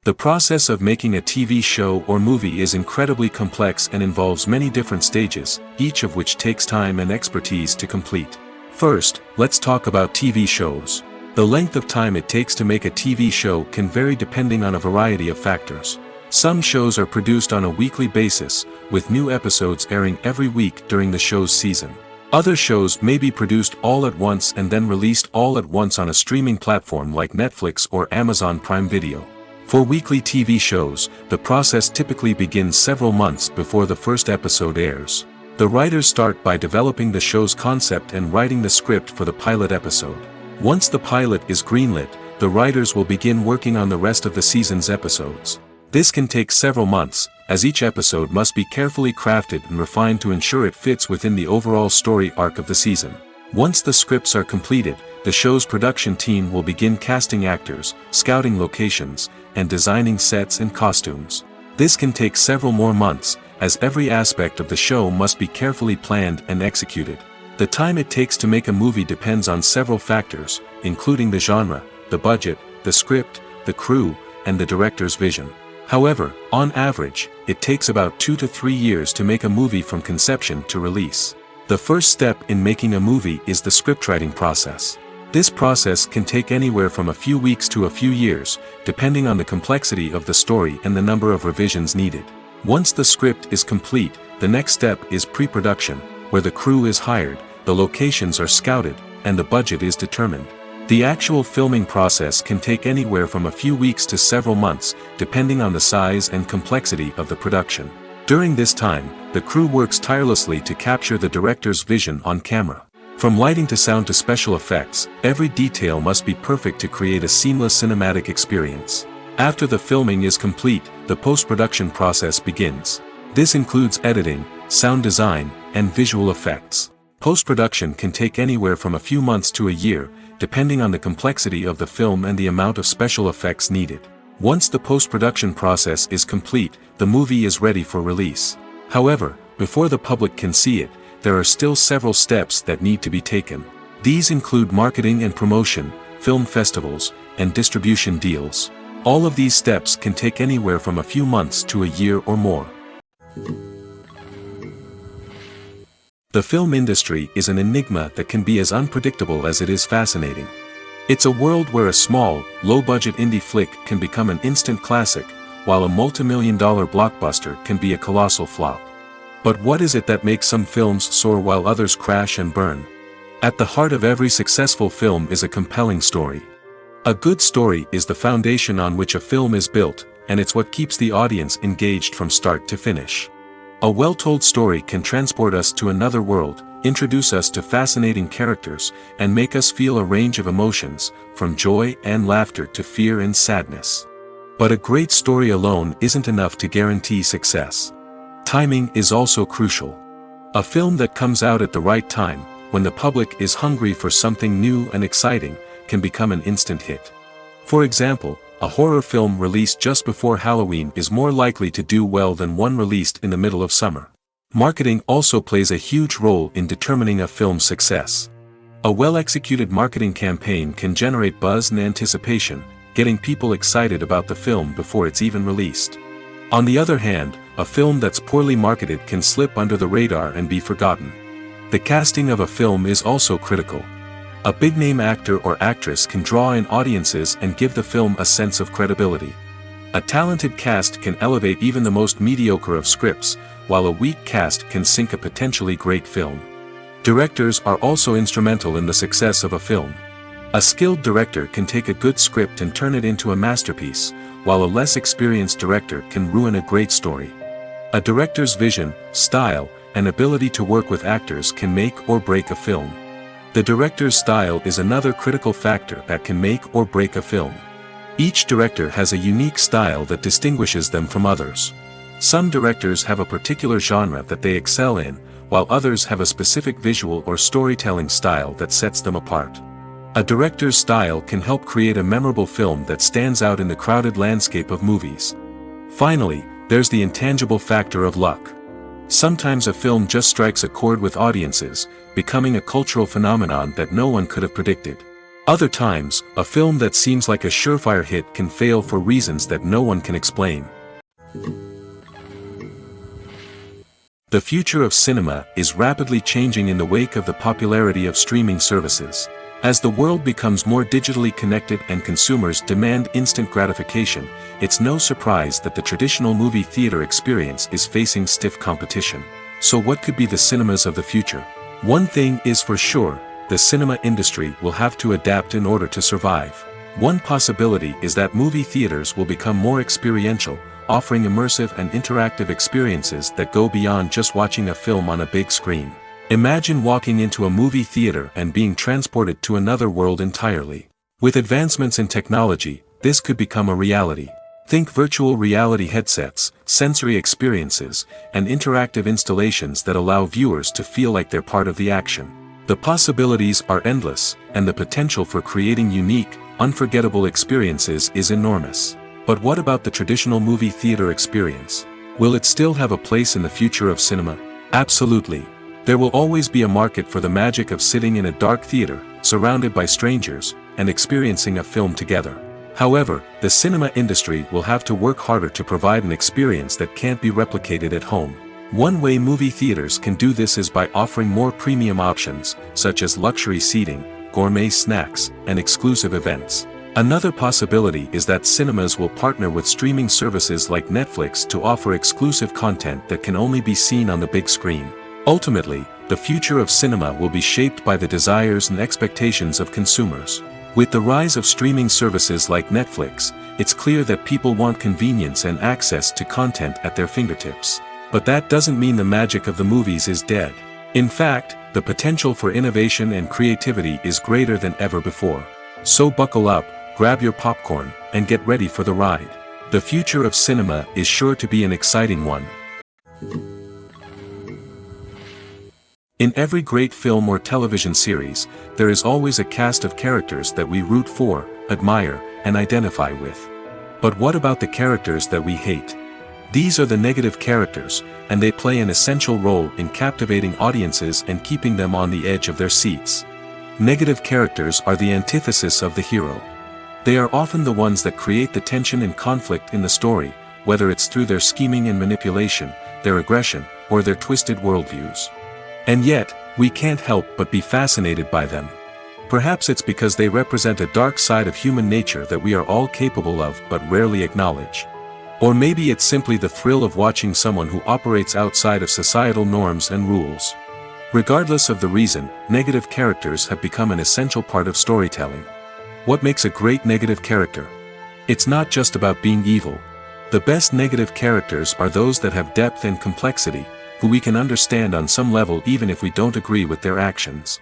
The process of making a TV show or movie is incredibly complex and involves many different stages, each of which takes time and expertise to complete. First, let's talk about TV shows. The length of time it takes to make a TV show can vary depending on a variety of factors. Some shows are produced on a weekly basis, with new episodes airing every week during the show's season. Other shows may be produced all at once and then released all at once on a streaming platform like Netflix or Amazon Prime Video. For weekly TV shows, the process typically begins several months before the first episode airs. The writers start by developing the show's concept and writing the script for the pilot episode. Once the pilot is greenlit, the writers will begin working on the rest of the season's episodes. This can take several months, as each episode must be carefully crafted and refined to ensure it fits within the overall story arc of the season. Once the scripts are completed, the show's production team will begin casting actors, scouting locations, and designing sets and costumes. This can take several more months, as every aspect of the show must be carefully planned and executed. The time it takes to make a movie depends on several factors, including the genre, the budget, the script, the crew, and the director's vision. However, on average, it takes about 2 to 3 years to make a movie from conception to release. The first step in making a movie is the scriptwriting process. This process can take anywhere from a few weeks to a few years, depending on the complexity of the story and the number of revisions needed. Once the script is complete, the next step is pre-production, where the crew is hired, the locations are scouted, and the budget is determined. The actual filming process can take anywhere from a few weeks to several months, depending on the size and complexity of the production. During this time, the crew works tirelessly to capture the director's vision on camera. From lighting to sound to special effects, every detail must be perfect to create a seamless cinematic experience. After the filming is complete, the post-production process begins. This includes editing, sound design, and visual effects. Post-production can take anywhere from a few months to a year, depending on the complexity of the film and the amount of special effects needed. Once the post-production process is complete, the movie is ready for release. However, before the public can see it, there are still several steps that need to be taken. These include marketing and promotion, film festivals, and distribution deals. All of these steps can take anywhere from a few months to a year or more. The film industry is an enigma that can be as unpredictable as it is fascinating. It's a world where a small, low-budget indie flick can become an instant classic, while a multi-million-dollar blockbuster can be a colossal flop. But what is it that makes some films soar while others crash and burn? At the heart of every successful film is a compelling story. A good story is the foundation on which a film is built, and it's what keeps the audience engaged from start to finish. A well-told story can transport us to another world, introduce us to fascinating characters, and make us feel a range of emotions, from joy and laughter to fear and sadness. But a great story alone isn't enough to guarantee success. Timing is also crucial. A film that comes out at the right time, when the public is hungry for something new and exciting, can become an instant hit. For example, a horror film released just before Halloween is more likely to do well than one released in the middle of summer. Marketing also plays a huge role in determining a film's success. A well-executed marketing campaign can generate buzz and anticipation, getting people excited about the film before it's even released. On the other hand, a film that's poorly marketed can slip under the radar and be forgotten. The casting of a film is also critical. A big-name actor or actress can draw in audiences and give the film a sense of credibility. A talented cast can elevate even the most mediocre of scripts, while a weak cast can sink a potentially great film. Directors are also instrumental in the success of a film. A skilled director can take a good script and turn it into a masterpiece, while a less experienced director can ruin a great story. A director's vision, style, and ability to work with actors can make or break a film. The director's style is another critical factor that can make or break a film. Each director has a unique style that distinguishes them from others. Some directors have a particular genre that they excel in, while others have a specific visual or storytelling style that sets them apart. A director's style can help create a memorable film that stands out in the crowded landscape of movies. Finally, there's the intangible factor of luck. Sometimes a film just strikes a chord with audiences, becoming a cultural phenomenon that no one could have predicted. Other times, a film that seems like a surefire hit can fail for reasons that no one can explain. The future of cinema is rapidly changing in the wake of the popularity of streaming services. As the world becomes more digitally connected and consumers demand instant gratification, it's no surprise that the traditional movie theater experience is facing stiff competition. So what could be the cinemas of the future? One thing is for sure, the cinema industry will have to adapt in order to survive. One possibility is that movie theaters will become more experiential, offering immersive and interactive experiences that go beyond just watching a film on a big screen. Imagine walking into a movie theater and being transported to another world entirely. With advancements in technology, this could become a reality. Think virtual reality headsets, sensory experiences, and interactive installations that allow viewers to feel like they're part of the action. The possibilities are endless, and the potential for creating unique, unforgettable experiences is enormous. But what about the traditional movie theater experience? Will it still have a place in the future of cinema? Absolutely. There will always be a market for the magic of sitting in a dark theater, surrounded by strangers, and experiencing a film together. However, the cinema industry will have to work harder to provide an experience that can't be replicated at home. One way movie theaters can do this is by offering more premium options, such as luxury seating, gourmet snacks, and exclusive events. Another possibility is that cinemas will partner with streaming services like Netflix to offer exclusive content that can only be seen on the big screen. Ultimately, the future of cinema will be shaped by the desires and expectations of consumers. With the rise of streaming services like Netflix, it's clear that people want convenience and access to content at their fingertips. But that doesn't mean the magic of the movies is dead. In fact, the potential for innovation and creativity is greater than ever before. So buckle up, grab your popcorn, and get ready for the ride. The future of cinema is sure to be an exciting one. In every great film or television series, there is always a cast of characters that we root for, admire, and identify with. But what about the characters that we hate? These are the negative characters, and they play an essential role in captivating audiences and keeping them on the edge of their seats. Negative characters are the antithesis of the hero. They are often the ones that create the tension and conflict in the story, whether it's through their scheming and manipulation, their aggression, or their twisted worldviews. And yet, we can't help but be fascinated by them. Perhaps it's because they represent a dark side of human nature that we are all capable of but rarely acknowledge. Or maybe it's simply the thrill of watching someone who operates outside of societal norms and rules. Regardless of the reason, negative characters have become an essential part of storytelling. What makes a great negative character? It's not just about being evil. The best negative characters are those that have depth and complexity, who we can understand on some level even if we don't agree with their actions.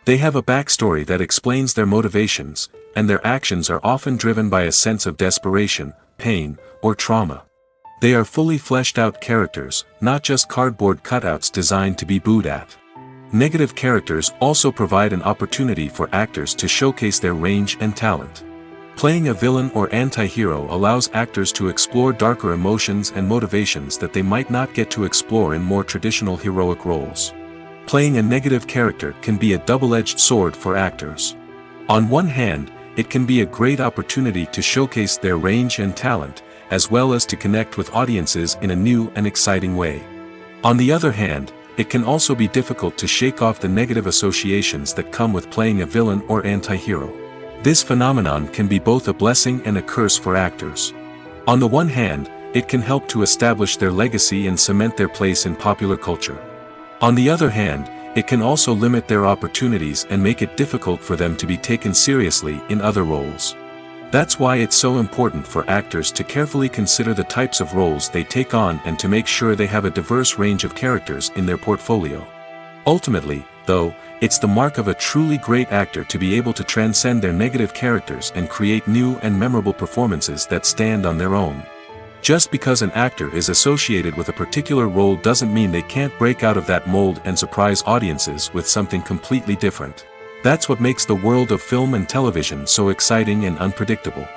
They have a backstory that explains their motivations, and their actions are often driven by a sense of desperation, pain, or trauma. They are fully fleshed out characters, not just cardboard cutouts designed to be booed at. Negative characters also provide an opportunity for actors to showcase their range and talent. Playing a villain or anti-hero allows actors to explore darker emotions and motivations that they might not get to explore in more traditional heroic roles. Playing a negative character can be a double-edged sword for actors. On one hand, it can be a great opportunity to showcase their range and talent, as well as to connect with audiences in a new and exciting way. On the other hand, it can also be difficult to shake off the negative associations that come with playing a villain or anti-hero. This phenomenon can be both a blessing and a curse for actors. On the one hand, it can help to establish their legacy and cement their place in popular culture. On the other hand, it can also limit their opportunities and make it difficult for them to be taken seriously in other roles. That's why it's so important for actors to carefully consider the types of roles they take on and to make sure they have a diverse range of characters in their portfolio. Ultimately, though, it's the mark of a truly great actor to be able to transcend their negative characters and create new and memorable performances that stand on their own. Just because an actor is associated with a particular role doesn't mean they can't break out of that mold and surprise audiences with something completely different. That's what makes the world of film and television so exciting and unpredictable.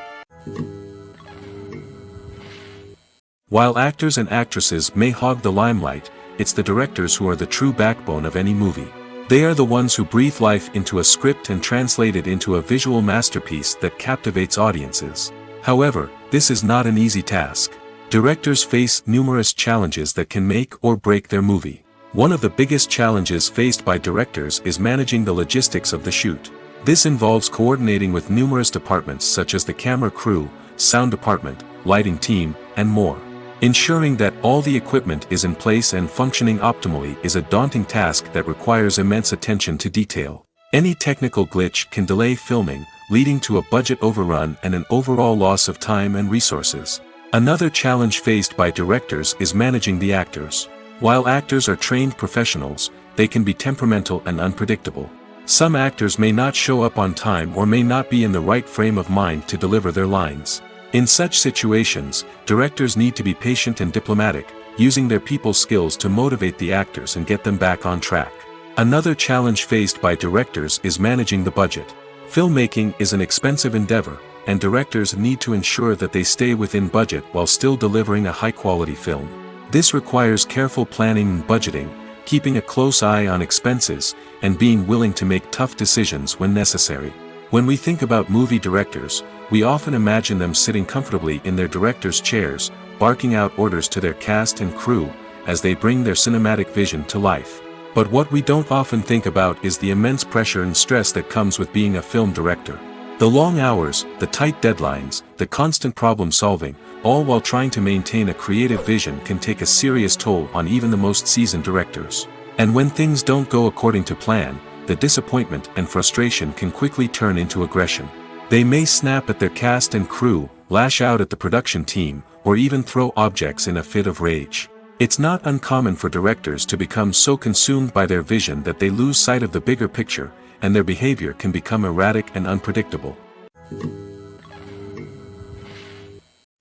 While actors and actresses may hog the limelight, it's the directors who are the true backbone of any movie. They are the ones who breathe life into a script and translate it into a visual masterpiece that captivates audiences. However, this is not an easy task. Directors face numerous challenges that can make or break their movie. One of the biggest challenges faced by directors is managing the logistics of the shoot. This involves coordinating with numerous departments such as the camera crew, sound department, lighting team, and more. Ensuring that all the equipment is in place and functioning optimally is a daunting task that requires immense attention to detail. Any technical glitch can delay filming, leading to a budget overrun and an overall loss of time and resources. Another challenge faced by directors is managing the actors. While actors are trained professionals, they can be temperamental and unpredictable. Some actors may not show up on time or may not be in the right frame of mind to deliver their lines. In such situations, directors need to be patient and diplomatic, using their people skills to motivate the actors and get them back on track. Another challenge faced by directors is managing the budget. Filmmaking is an expensive endeavor, and directors need to ensure that they stay within budget while still delivering a high-quality film. This requires careful planning and budgeting, keeping a close eye on expenses, and being willing to make tough decisions when necessary. When we think about movie directors, we often imagine them sitting comfortably in their director's chairs, barking out orders to their cast and crew, as they bring their cinematic vision to life. But what we don't often think about is the immense pressure and stress that comes with being a film director. The long hours, the tight deadlines, the constant problem solving, all while trying to maintain a creative vision can take a serious toll on even the most seasoned directors. And when things don't go according to plan, the disappointment and frustration can quickly turn into aggression. They may snap at their cast and crew, lash out at the production team, or even throw objects in a fit of rage. It's not uncommon for directors to become so consumed by their vision that they lose sight of the bigger picture, and their behavior can become erratic and unpredictable.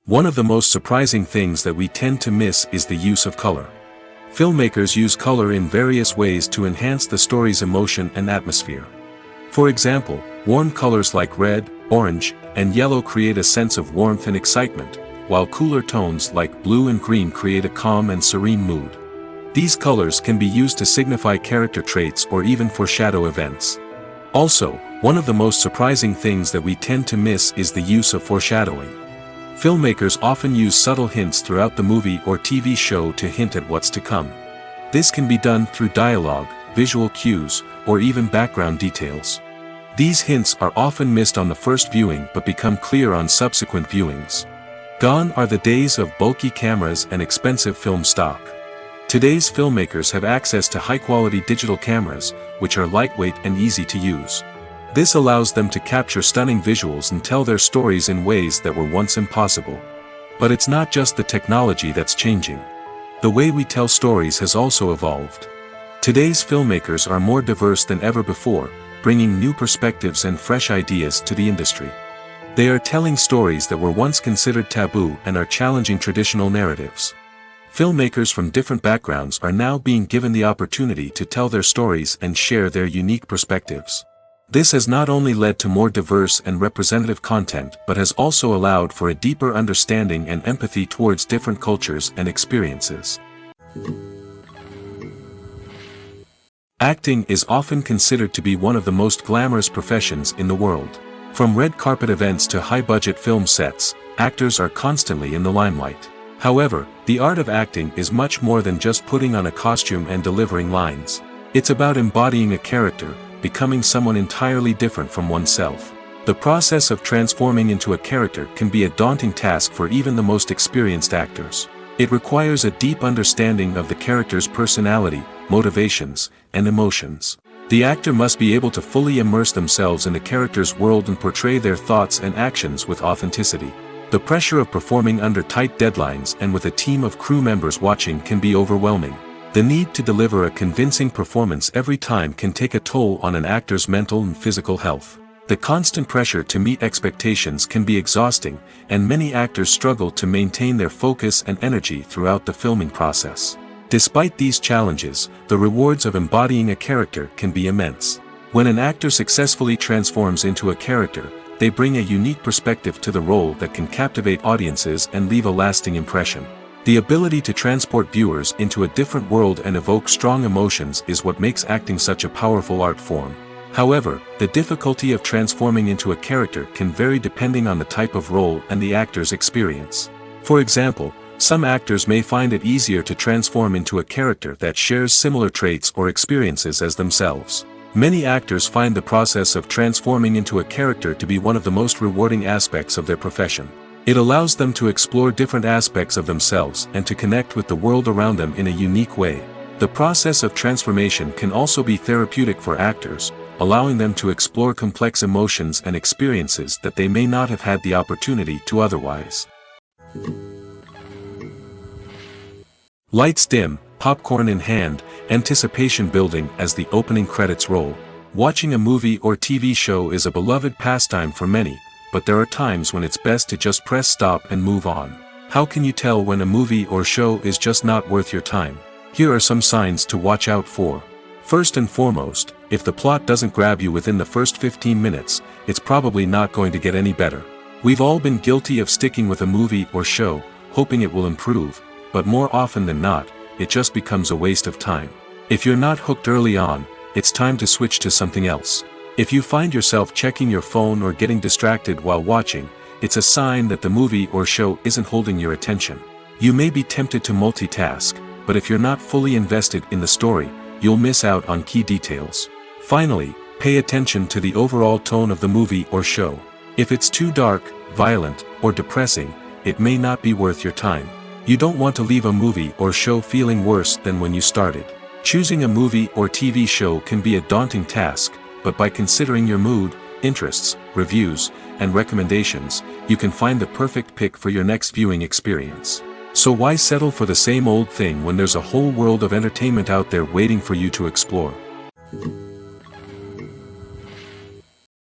One of the most surprising things that we tend to miss is the use of color. Filmmakers use color in various ways to enhance the story's emotion and atmosphere. For example, warm colors like red, orange, and yellow create a sense of warmth and excitement, while cooler tones like blue and green create a calm and serene mood. These colors can be used to signify character traits or even foreshadow events. Also, one of the most surprising things that we tend to miss is the use of foreshadowing. Filmmakers often use subtle hints throughout the movie or TV show to hint at what's to come. This can be done through dialogue, visual cues, or even background details. These hints are often missed on the first viewing but become clear on subsequent viewings. Gone are the days of bulky cameras and expensive film stock. Today's filmmakers have access to high-quality digital cameras, which are lightweight and easy to use. This allows them to capture stunning visuals and tell their stories in ways that were once impossible. But it's not just the technology that's changing. The way we tell stories has also evolved. Today's filmmakers are more diverse than ever before, bringing new perspectives and fresh ideas to the industry. They are telling stories that were once considered taboo and are challenging traditional narratives. Filmmakers from different backgrounds are now being given the opportunity to tell their stories and share their unique perspectives. This has not only led to more diverse and representative content but has also allowed for a deeper understanding and empathy towards different cultures and experiences. Acting is often considered to be one of the most glamorous professions in the world. From red carpet events to high-budget film sets, actors are constantly in the limelight. However, the art of acting is much more than just putting on a costume and delivering lines. It's about embodying a character, becoming someone entirely different from oneself. The process of transforming into a character can be a daunting task for even the most experienced actors. It requires a deep understanding of the character's personality, motivations, and emotions. The actor must be able to fully immerse themselves in the character's world and portray their thoughts and actions with authenticity. The pressure of performing under tight deadlines and with a team of crew members watching can be overwhelming. The need to deliver a convincing performance every time can take a toll on an actor's mental and physical health. The constant pressure to meet expectations can be exhausting, and many actors struggle to maintain their focus and energy throughout the filming process. Despite these challenges, the rewards of embodying a character can be immense. When an actor successfully transforms into a character, they bring a unique perspective to the role that can captivate audiences and leave a lasting impression. The ability to transport viewers into a different world and evoke strong emotions is what makes acting such a powerful art form. However, the difficulty of transforming into a character can vary depending on the type of role and the actor's experience. For example, some actors may find it easier to transform into a character that shares similar traits or experiences as themselves. Many actors find the process of transforming into a character to be one of the most rewarding aspects of their profession. It allows them to explore different aspects of themselves and to connect with the world around them in a unique way. The process of transformation can also be therapeutic for actors, allowing them to explore complex emotions and experiences that they may not have had the opportunity to otherwise. Lights dim, popcorn in hand, anticipation building as the opening credits roll. Watching a movie or TV show is a beloved pastime for many, but there are times when it's best to just press stop and move on. How can you tell when a movie or show is just not worth your time? Here are some signs to watch out for. First and foremost, if the plot doesn't grab you within the first 15 minutes, it's probably not going to get any better. We've all been guilty of sticking with a movie or show, hoping it will improve, but more often than not, it just becomes a waste of time. If you're not hooked early on, it's time to switch to something else. If you find yourself checking your phone or getting distracted while watching, it's a sign that the movie or show isn't holding your attention. You may be tempted to multitask, but if you're not fully invested in the story, you'll miss out on key details. Finally, pay attention to the overall tone of the movie or show. If it's too dark, violent, or depressing, it may not be worth your time. You don't want to leave a movie or show feeling worse than when you started. Choosing a movie or TV show can be a daunting task, but by considering your mood, interests, reviews, and recommendations, you can find the perfect pick for your next viewing experience. So why settle for the same old thing when there's a whole world of entertainment out there waiting for you to explore?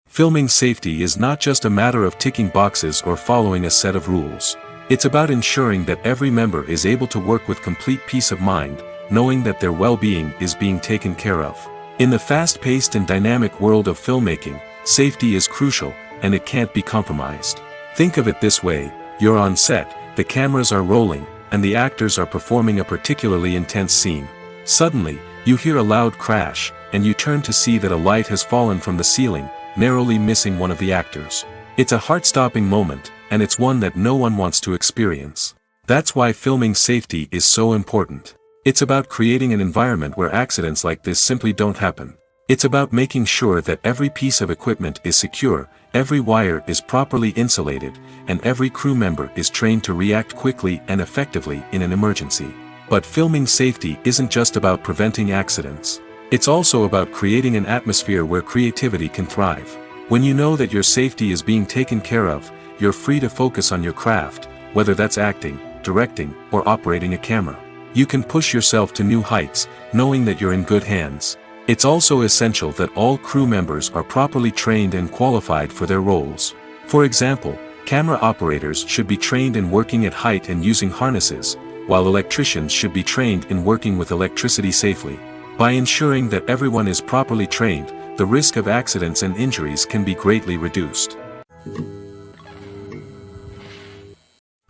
Filming safety is not just a matter of ticking boxes or following a set of rules. It's about ensuring that every member is able to work with complete peace of mind, knowing that their well-being is being taken care of. In the fast-paced and dynamic world of filmmaking, safety is crucial, and it can't be compromised. Think of it this way: you're on set, the cameras are rolling, and the actors are performing a particularly intense scene. Suddenly, you hear a loud crash, and you turn to see that a light has fallen from the ceiling, narrowly missing one of the actors. It's a heart-stopping moment, and it's one that no one wants to experience. That's why filming safety is so important. It's about creating an environment where accidents like this simply don't happen. It's about making sure that every piece of equipment is secure, every wire is properly insulated, and every crew member is trained to react quickly and effectively in an emergency. But filming safety isn't just about preventing accidents. It's also about creating an atmosphere where creativity can thrive. When you know that your safety is being taken care of, you're free to focus on your craft, whether that's acting, directing, or operating a camera. You can push yourself to new heights, knowing that you're in good hands. It's also essential that all crew members are properly trained and qualified for their roles. For example, camera operators should be trained in working at height and using harnesses, while electricians should be trained in working with electricity safely. By ensuring that everyone is properly trained, the risk of accidents and injuries can be greatly reduced.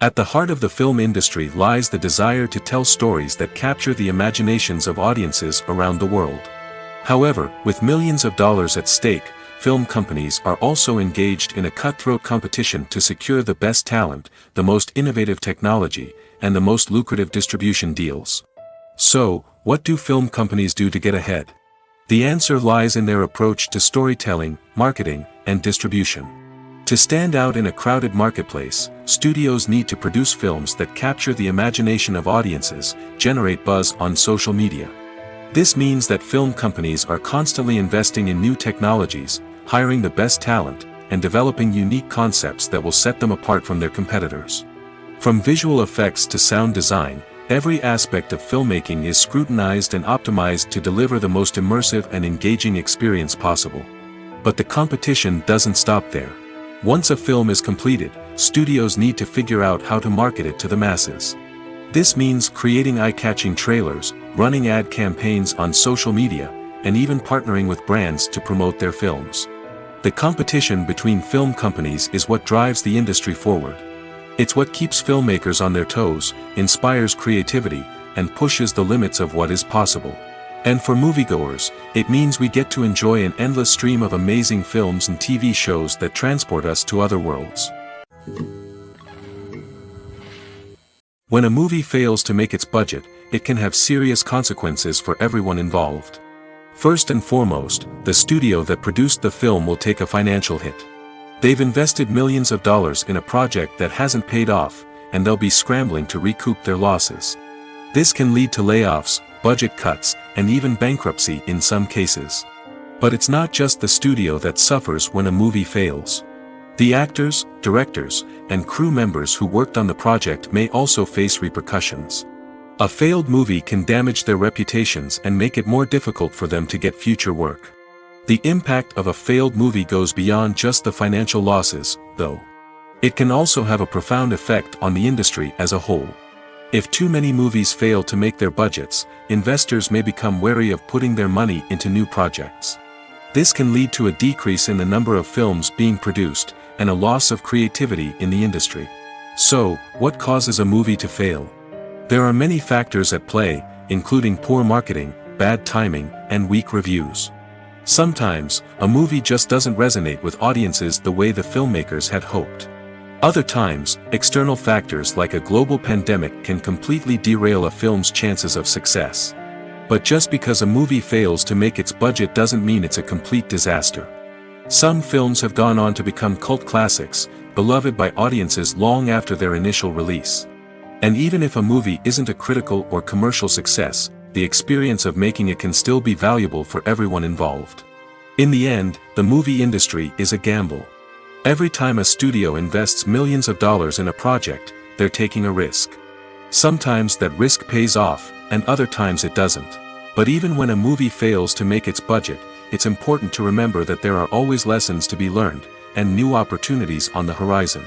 At the heart of the film industry lies the desire to tell stories that capture the imaginations of audiences around the world. However, with millions of dollars at stake, film companies are also engaged in a cutthroat competition to secure the best talent, the most innovative technology, and the most lucrative distribution deals. So, what do film companies do to get ahead? The answer lies in their approach to storytelling, marketing, and distribution. To stand out in a crowded marketplace, studios need to produce films that capture the imagination of audiences, generate buzz on social media. This means that film companies are constantly investing in new technologies, hiring the best talent, and developing unique concepts that will set them apart from their competitors. From visual effects to sound design, every aspect of filmmaking is scrutinized and optimized to deliver the most immersive and engaging experience possible. But the competition doesn't stop there. Once a film is completed, studios need to figure out how to market it to the masses. This means creating eye-catching trailers, running ad campaigns on social media, and even partnering with brands to promote their films. The competition between film companies is what drives the industry forward. It's what keeps filmmakers on their toes, inspires creativity, and pushes the limits of what is possible. And for moviegoers, it means we get to enjoy an endless stream of amazing films and TV shows that transport us to other worlds. When a movie fails to make its budget, it can have serious consequences for everyone involved. First and foremost, the studio that produced the film will take a financial hit. They've invested millions of dollars in a project that hasn't paid off, and they'll be scrambling to recoup their losses. This can lead to layoffs, budget cuts, and even bankruptcy in some cases. But it's not just the studio that suffers when a movie fails. The actors, directors, and crew members who worked on the project may also face repercussions. A failed movie can damage their reputations and make it more difficult for them to get future work. The impact of a failed movie goes beyond just the financial losses, though. It can also have a profound effect on the industry as a whole. If too many movies fail to make their budgets, investors may become wary of putting their money into new projects. This can lead to a decrease in the number of films being produced, and a loss of creativity in the industry. So, what causes a movie to fail? There are many factors at play, including poor marketing, bad timing, and weak reviews. Sometimes, a movie just doesn't resonate with audiences the way the filmmakers had hoped. Other times, external factors like a global pandemic can completely derail a film's chances of success. But just because a movie fails to make its budget doesn't mean it's a complete disaster. Some films have gone on to become cult classics, beloved by audiences long after their initial release. And even if a movie isn't a critical or commercial success, the experience of making it can still be valuable for everyone involved. In the end, the movie industry is a gamble. Every time a studio invests millions of dollars in a project, they're taking a risk. Sometimes that risk pays off, and other times it doesn't. But even when a movie fails to make its budget, it's important to remember that there are always lessons to be learned, and new opportunities on the horizon.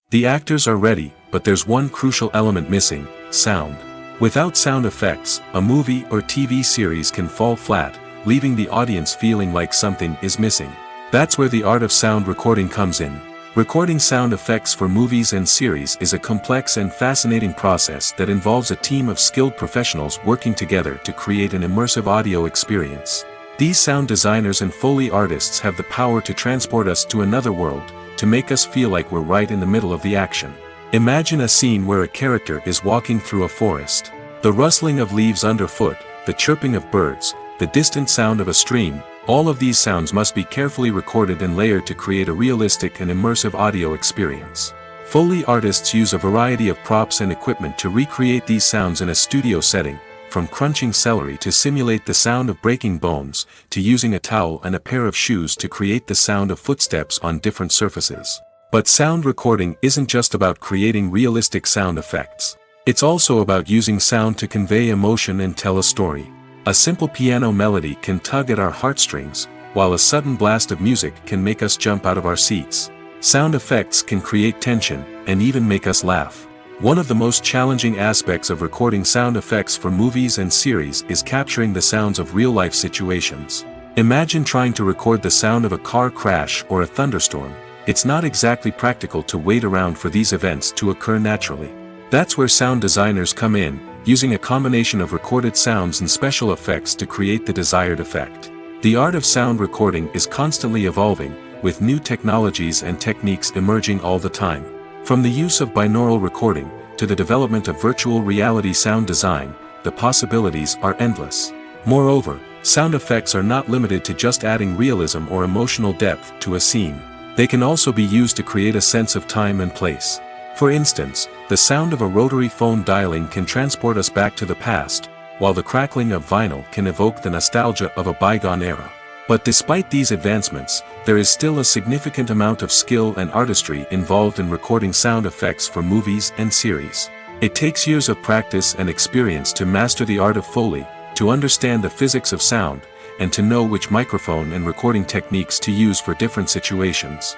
The actors are ready, but there's one crucial element missing: sound. Without sound effects, a movie or TV series can fall flat, leaving the audience feeling like something is missing. That's where the art of sound recording comes in. Recording sound effects for movies and series is a complex and fascinating process that involves a team of skilled professionals working together to create an immersive audio experience. These sound designers and Foley artists have the power to transport us to another world, to make us feel like we're right in the middle of the action. Imagine a scene where a character is walking through a forest. The rustling of leaves underfoot, the chirping of birds, the distant sound of a stream, all of these sounds must be carefully recorded and layered to create a realistic and immersive audio experience. Foley artists use a variety of props and equipment to recreate these sounds in a studio setting, from crunching celery to simulate the sound of breaking bones, to using a towel and a pair of shoes to create the sound of footsteps on different surfaces. But sound recording isn't just about creating realistic sound effects. It's also about using sound to convey emotion and tell a story. A simple piano melody can tug at our heartstrings, while a sudden blast of music can make us jump out of our seats. Sound effects can create tension, and even make us laugh. One of the most challenging aspects of recording sound effects for movies and series is capturing the sounds of real-life situations. Imagine trying to record the sound of a car crash or a thunderstorm. It's not exactly practical to wait around for these events to occur naturally. That's where sound designers come in, using a combination of recorded sounds and special effects to create the desired effect. The art of sound recording is constantly evolving, with new technologies and techniques emerging all the time. From the use of binaural recording, to the development of virtual reality sound design, the possibilities are endless. Moreover, sound effects are not limited to just adding realism or emotional depth to a scene. They can also be used to create a sense of time and place. For instance, the sound of a rotary phone dialing can transport us back to the past, while the crackling of vinyl can evoke the nostalgia of a bygone era. But despite these advancements, there is still a significant amount of skill and artistry involved in recording sound effects for movies and series. It takes years of practice and experience to master the art of Foley, to understand the physics of sound, and to know which microphone and recording techniques to use for different situations.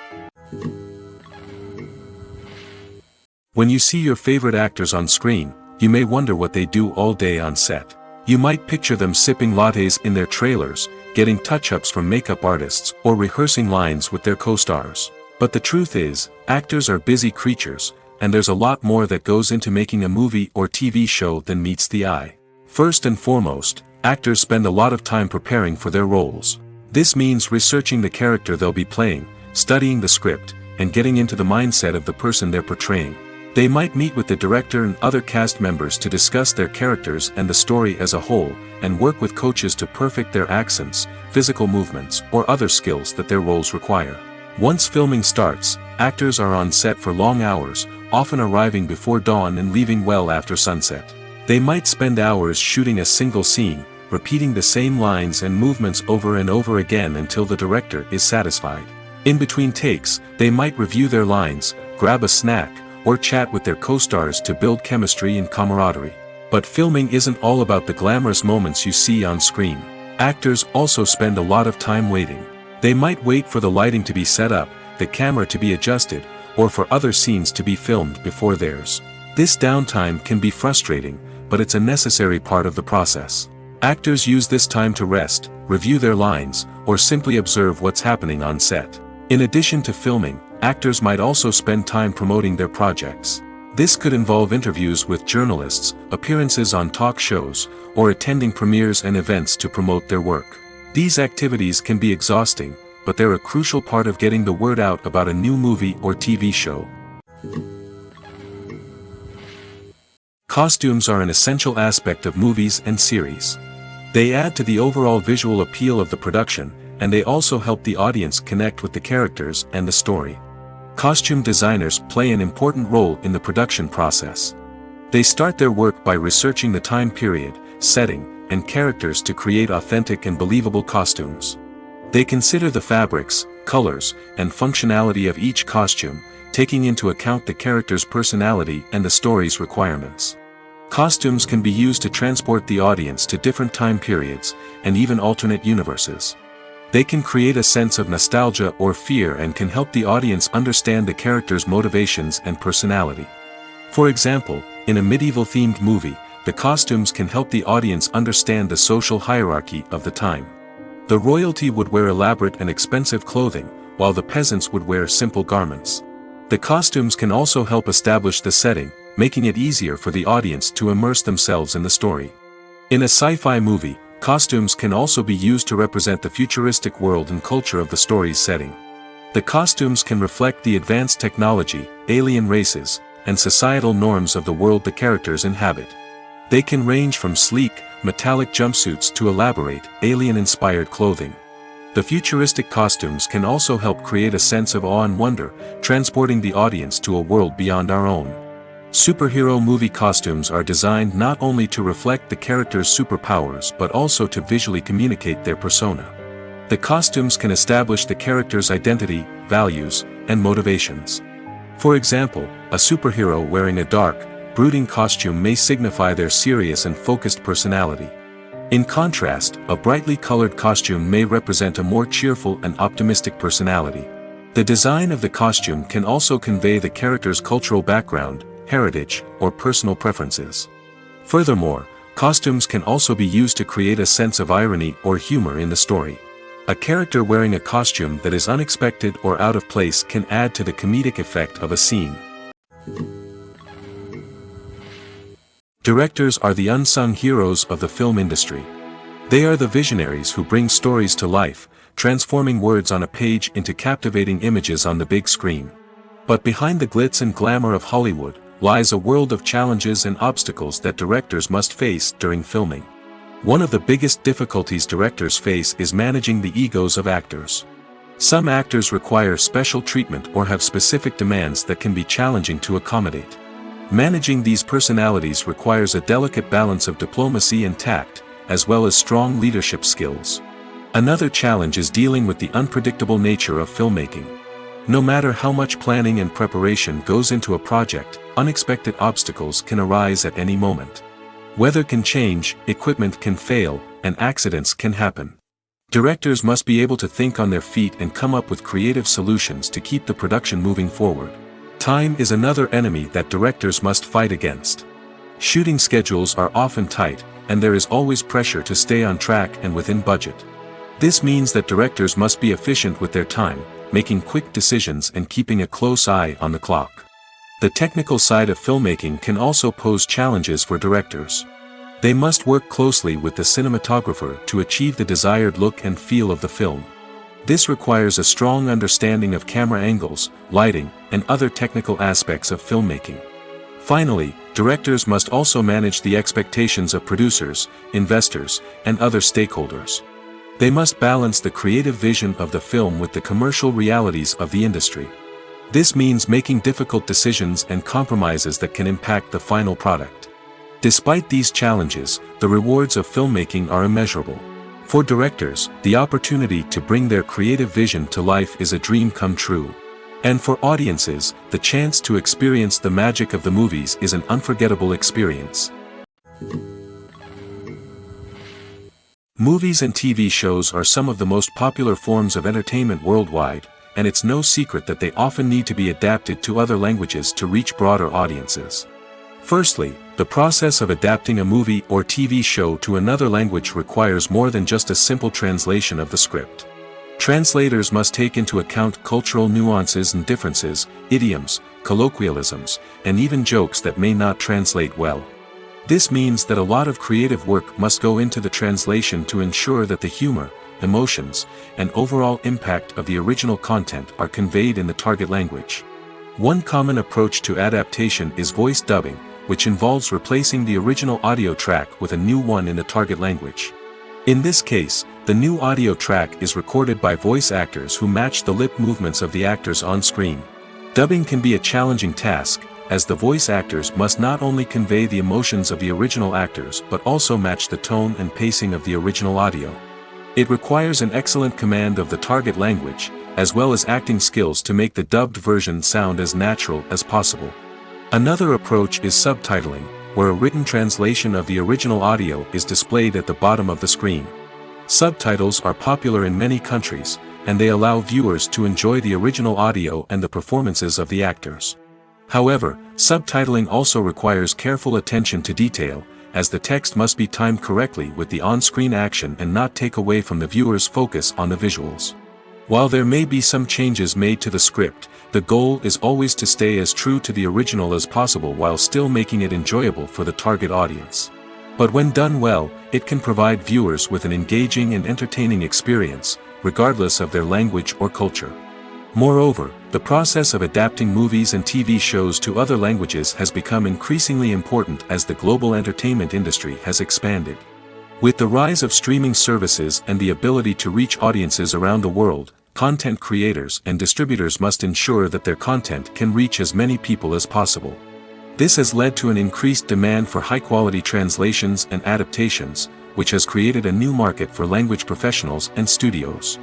When you see your favorite actors on screen, you may wonder what they do all day on set. You might picture them sipping lattes in their trailers, getting touch-ups from makeup artists, or rehearsing lines with their co-stars. But the truth is, actors are busy creatures, and there's a lot more that goes into making a movie or TV show than meets the eye. First and foremost, actors spend a lot of time preparing for their roles. This means researching the character they'll be playing, studying the script, and getting into the mindset of the person they're portraying. They might meet with the director and other cast members to discuss their characters and the story as a whole, and work with coaches to perfect their accents, physical movements, or other skills that their roles require. Once filming starts, actors are on set for long hours, often arriving before dawn and leaving well after sunset. They might spend hours shooting a single scene, repeating the same lines and movements over and over again until the director is satisfied. In between takes, they might review their lines, grab a snack, or chat with their co-stars to build chemistry and camaraderie. But filming isn't all about the glamorous moments you see on screen. Actors also spend a lot of time waiting. They might wait for the lighting to be set up, the camera to be adjusted, or for other scenes to be filmed before theirs. This downtime can be frustrating, but it's a necessary part of the process. Actors use this time to rest, review their lines, or simply observe what's happening on set. In addition to filming, actors might also spend time promoting their projects. This could involve interviews with journalists, appearances on talk shows, or attending premieres and events to promote their work. These activities can be exhausting, but they're a crucial part of getting the word out about a new movie or TV show. Costumes are an essential aspect of movies and series. They add to the overall visual appeal of the production, and they also help the audience connect with the characters and the story. Costume designers play an important role in the production process. They start their work by researching the time period, setting, and characters to create authentic and believable costumes. They consider the fabrics, colors, and functionality of each costume, taking into account the character's personality and the story's requirements. Costumes can be used to transport the audience to different time periods, and even alternate universes. They can create a sense of nostalgia or fear and can help the audience understand the character's motivations and personality. For example, in a medieval-themed movie, the costumes can help the audience understand the social hierarchy of the time. The royalty would wear elaborate and expensive clothing, while the peasants would wear simple garments. The costumes can also help establish the setting, making it easier for the audience to immerse themselves in the story. In a sci-fi movie, costumes can also be used to represent the futuristic world and culture of the story's setting. The costumes can reflect the advanced technology, alien races, and societal norms of the world the characters inhabit. They can range from sleek, metallic jumpsuits to elaborate, alien-inspired clothing. The futuristic costumes can also help create a sense of awe and wonder, transporting the audience to a world beyond our own. Superhero movie costumes are designed not only to reflect the character's superpowers but also to visually communicate their persona. The costumes can establish the character's identity, values, and motivations. For example, a superhero wearing a dark, brooding costume may signify their serious and focused personality. In contrast, a brightly colored costume may represent a more cheerful and optimistic personality. The design of the costume can also convey the character's cultural background, heritage, or personal preferences. Furthermore, costumes can also be used to create a sense of irony or humor in the story. A character wearing a costume that is unexpected or out of place can add to the comedic effect of a scene. Directors are the unsung heroes of the film industry. They are the visionaries who bring stories to life, transforming words on a page into captivating images on the big screen. But behind the glitz and glamour of Hollywood, lies a world of challenges and obstacles that directors must face during filming. One of the biggest difficulties directors face is managing the egos of actors. Some actors require special treatment or have specific demands that can be challenging to accommodate. Managing these personalities requires a delicate balance of diplomacy and tact, as well as strong leadership skills. Another challenge is dealing with the unpredictable nature of filmmaking. No matter how much planning and preparation goes into a project, unexpected obstacles can arise at any moment. Weather can change, equipment can fail, and accidents can happen. Directors must be able to think on their feet and come up with creative solutions to keep the production moving forward. Time is another enemy that directors must fight against. Shooting schedules are often tight, and there is always pressure to stay on track and within budget. This means that directors must be efficient with their time, making quick decisions and keeping a close eye on the clock. The technical side of filmmaking can also pose challenges for directors. They must work closely with the cinematographer to achieve the desired look and feel of the film. This requires a strong understanding of camera angles, lighting, and other technical aspects of filmmaking. Finally, directors must also manage the expectations of producers, investors, and other stakeholders. They must balance the creative vision of the film with the commercial realities of the industry. This means making difficult decisions and compromises that can impact the final product. Despite these challenges, the rewards of filmmaking are immeasurable. For directors, the opportunity to bring their creative vision to life is a dream come true. And for audiences, the chance to experience the magic of the movies is an unforgettable experience. Movies and TV shows are some of the most popular forms of entertainment worldwide, and it's no secret that they often need to be adapted to other languages to reach broader audiences. Firstly, the process of adapting a movie or TV show to another language requires more than just a simple translation of the script. Translators must take into account cultural nuances and differences, idioms, colloquialisms, and even jokes that may not translate well. This means that a lot of creative work must go into the translation to ensure that the humor, emotions, and overall impact of the original content are conveyed in the target language. One common approach to adaptation is voice dubbing, which involves replacing the original audio track with a new one in the target language. In this case, the new audio track is recorded by voice actors who match the lip movements of the actors on screen. Dubbing can be a challenging task, as the voice actors must not only convey the emotions of the original actors but also match the tone and pacing of the original audio. It requires an excellent command of the target language, as well as acting skills to make the dubbed version sound as natural as possible. Another approach is subtitling, where a written translation of the original audio is displayed at the bottom of the screen. Subtitles are popular in many countries, and they allow viewers to enjoy the original audio and the performances of the actors. However, subtitling also requires careful attention to detail, as the text must be timed correctly with the on-screen action and not take away from the viewer's focus on the visuals. While there may be some changes made to the script, the goal is always to stay as true to the original as possible while still making it enjoyable for the target audience. But when done well, it can provide viewers with an engaging and entertaining experience, regardless of their language or culture. Moreover, the process of adapting movies and TV shows to other languages has become increasingly important as the global entertainment industry has expanded. With the rise of streaming services and the ability to reach audiences around the world, content creators and distributors must ensure that their content can reach as many people as possible. This has led to an increased demand for high-quality translations and adaptations, which has created a new market for language professionals and studios.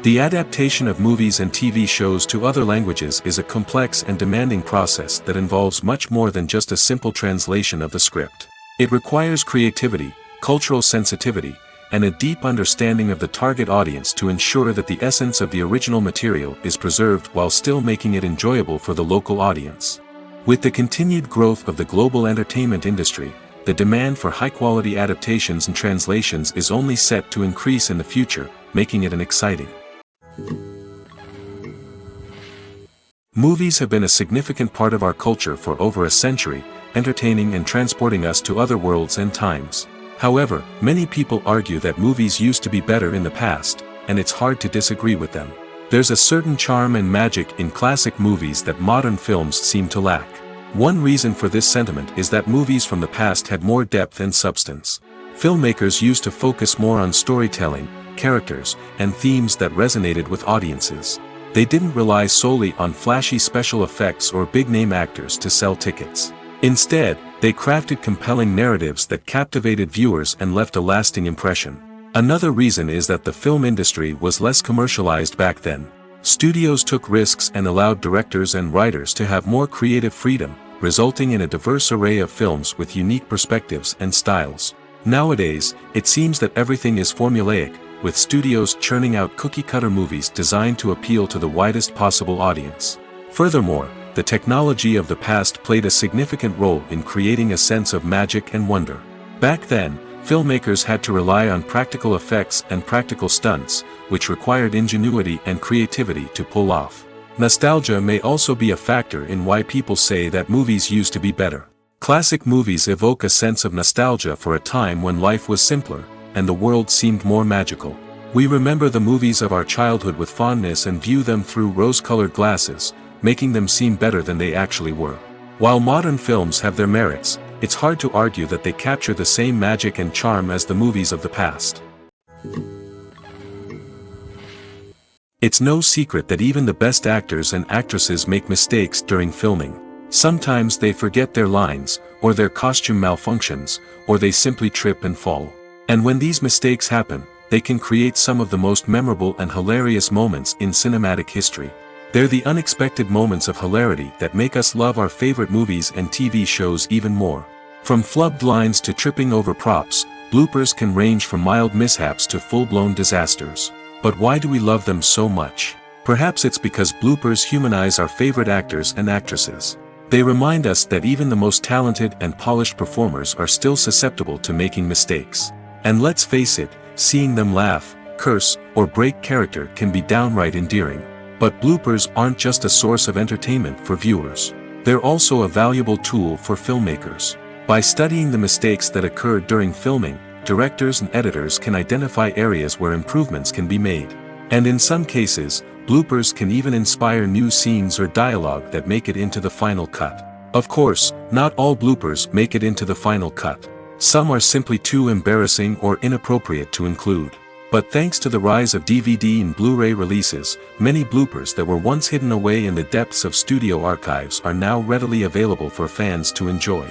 The adaptation of movies and TV shows to other languages is a complex and demanding process that involves much more than just a simple translation of the script. It requires creativity, cultural sensitivity, and a deep understanding of the target audience to ensure that the essence of the original material is preserved while still making it enjoyable for the local audience. With the continued growth of the global entertainment industry, the demand for high-quality adaptations and translations is only set to increase in the future, making it an exciting. Movies have been a significant part of our culture for over a century, entertaining and transporting us to other worlds and times. However, many people argue that movies used to be better in the past, and it's hard to disagree with them. There's a certain charm and magic in classic movies that modern films seem to lack. One reason for this sentiment is that movies from the past had more depth and substance. Filmmakers used to focus more on storytelling, characters, and themes that resonated with audiences. They didn't rely solely on flashy special effects or big-name actors to sell tickets. Instead, they crafted compelling narratives that captivated viewers and left a lasting impression. Another reason is that the film industry was less commercialized back then. Studios took risks and allowed directors and writers to have more creative freedom, resulting in a diverse array of films with unique perspectives and styles. Nowadays, it seems that everything is formulaic, with studios churning out cookie-cutter movies designed to appeal to the widest possible audience. Furthermore, the technology of the past played a significant role in creating a sense of magic and wonder. Back then, filmmakers had to rely on practical effects and practical stunts, which required ingenuity and creativity to pull off. Nostalgia may also be a factor in why people say that movies used to be better. Classic movies evoke a sense of nostalgia for a time when life was simpler, and the world seemed more magical. We remember the movies of our childhood with fondness and view them through rose-colored glasses, making them seem better than they actually were. While modern films have their merits, it's hard to argue that they capture the same magic and charm as the movies of the past. It's no secret that even the best actors and actresses make mistakes during filming. Sometimes they forget their lines, or their costume malfunctions, or they simply trip and fall. And when these mistakes happen, they can create some of the most memorable and hilarious moments in cinematic history. They're the unexpected moments of hilarity that make us love our favorite movies and TV shows even more. From flubbed lines to tripping over props, bloopers can range from mild mishaps to full-blown disasters. But why do we love them so much? Perhaps it's because bloopers humanize our favorite actors and actresses. They remind us that even the most talented and polished performers are still susceptible to making mistakes. And let's face it, seeing them laugh, curse, or break character can be downright endearing. But bloopers aren't just a source of entertainment for viewers. They're also a valuable tool for filmmakers. By studying the mistakes that occurred during filming, directors and editors can identify areas where improvements can be made. And in some cases, bloopers can even inspire new scenes or dialogue that make it into the final cut. Of course, not all bloopers make it into the final cut. Some are simply too embarrassing or inappropriate to include. But thanks to the rise of DVD and Blu-ray releases, many bloopers that were once hidden away in the depths of studio archives are now readily available for fans to enjoy.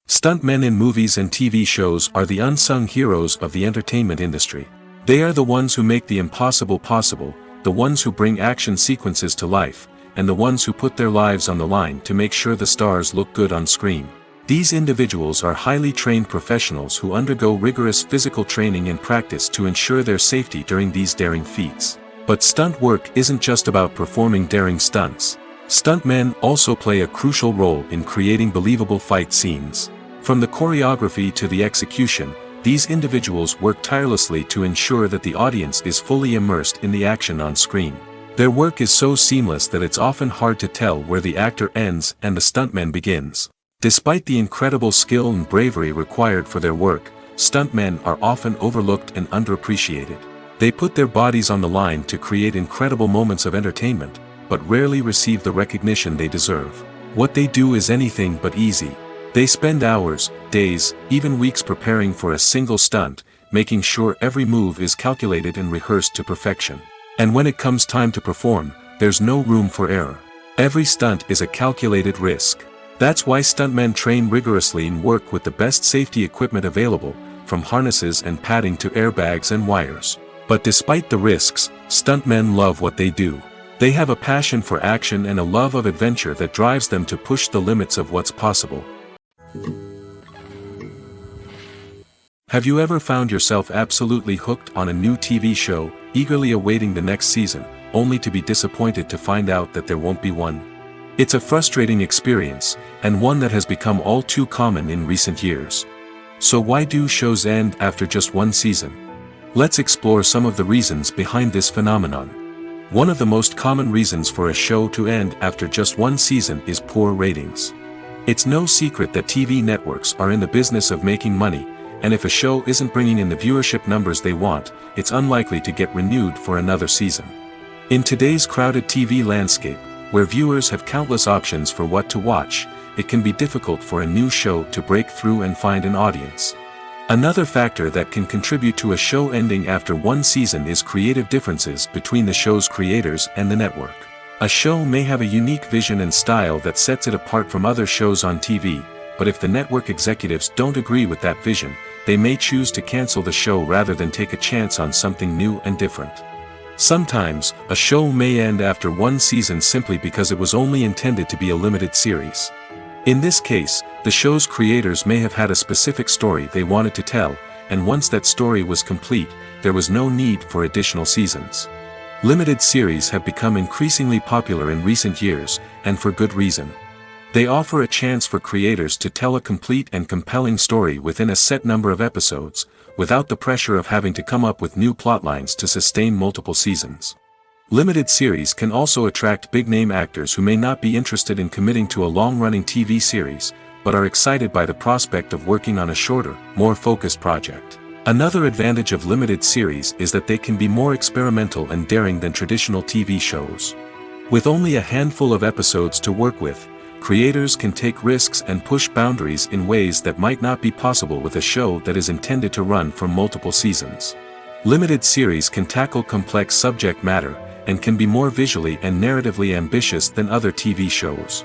Stuntmen in movies and TV shows are the unsung heroes of the entertainment industry. They are the ones who make the impossible possible, the ones who bring action sequences to life, and the ones who put their lives on the line to make sure the stars look good on screen. These individuals are highly trained professionals who undergo rigorous physical training and practice to ensure their safety during these daring feats. But stunt work isn't just about performing daring stunts. Stuntmen also play a crucial role in creating believable fight scenes. From the choreography to the execution, these individuals work tirelessly to ensure that the audience is fully immersed in the action on screen. Their work is so seamless that it's often hard to tell where the actor ends and the stuntman begins. Despite the incredible skill and bravery required for their work, stuntmen are often overlooked and underappreciated. They put their bodies on the line to create incredible moments of entertainment, but rarely receive the recognition they deserve. What they do is anything but easy. They spend hours, days, even weeks preparing for a single stunt, making sure every move is calculated and rehearsed to perfection. And when it comes time to perform, there's no room for error. Every stunt is a calculated risk. That's why stuntmen train rigorously and work with the best safety equipment available, from harnesses and padding to airbags and wires. But despite the risks, stuntmen love what they do. They have a passion for action and a love of adventure that drives them to push the limits of what's possible. Have you ever found yourself absolutely hooked on a new TV show, eagerly awaiting the next season, only to be disappointed to find out that there won't be one? It's a frustrating experience, and one that has become all too common in recent years. So why do shows end after just one season? Let's explore some of the reasons behind this phenomenon. One of the most common reasons for a show to end after just one season is poor ratings. It's no secret that TV networks are in the business of making money, and if a show isn't bringing in the viewership numbers they want, it's unlikely to get renewed for another season. In today's crowded TV landscape, where viewers have countless options for what to watch, it can be difficult for a new show to break through and find an audience. Another factor that can contribute to a show ending after one season is creative differences between the show's creators and the network. A show may have a unique vision and style that sets it apart from other shows on TV, but if the network executives don't agree with that vision, they may choose to cancel the show rather than take a chance on something new and different. Sometimes, a show may end after one season simply because it was only intended to be a limited series. In this case, the show's creators may have had a specific story they wanted to tell, and once that story was complete, there was no need for additional seasons. Limited series have become increasingly popular in recent years, and for good reason. They offer a chance for creators to tell a complete and compelling story within a set number of episodes, without the pressure of having to come up with new plotlines to sustain multiple seasons. Limited series can also attract big-name actors who may not be interested in committing to a long-running TV series, but are excited by the prospect of working on a shorter, more focused project. Another advantage of limited series is that they can be more experimental and daring than traditional TV shows. With only a handful of episodes to work with, creators can take risks and push boundaries in ways that might not be possible with a show that is intended to run for multiple seasons. Limited series can tackle complex subject matter, and can be more visually and narratively ambitious than other TV shows.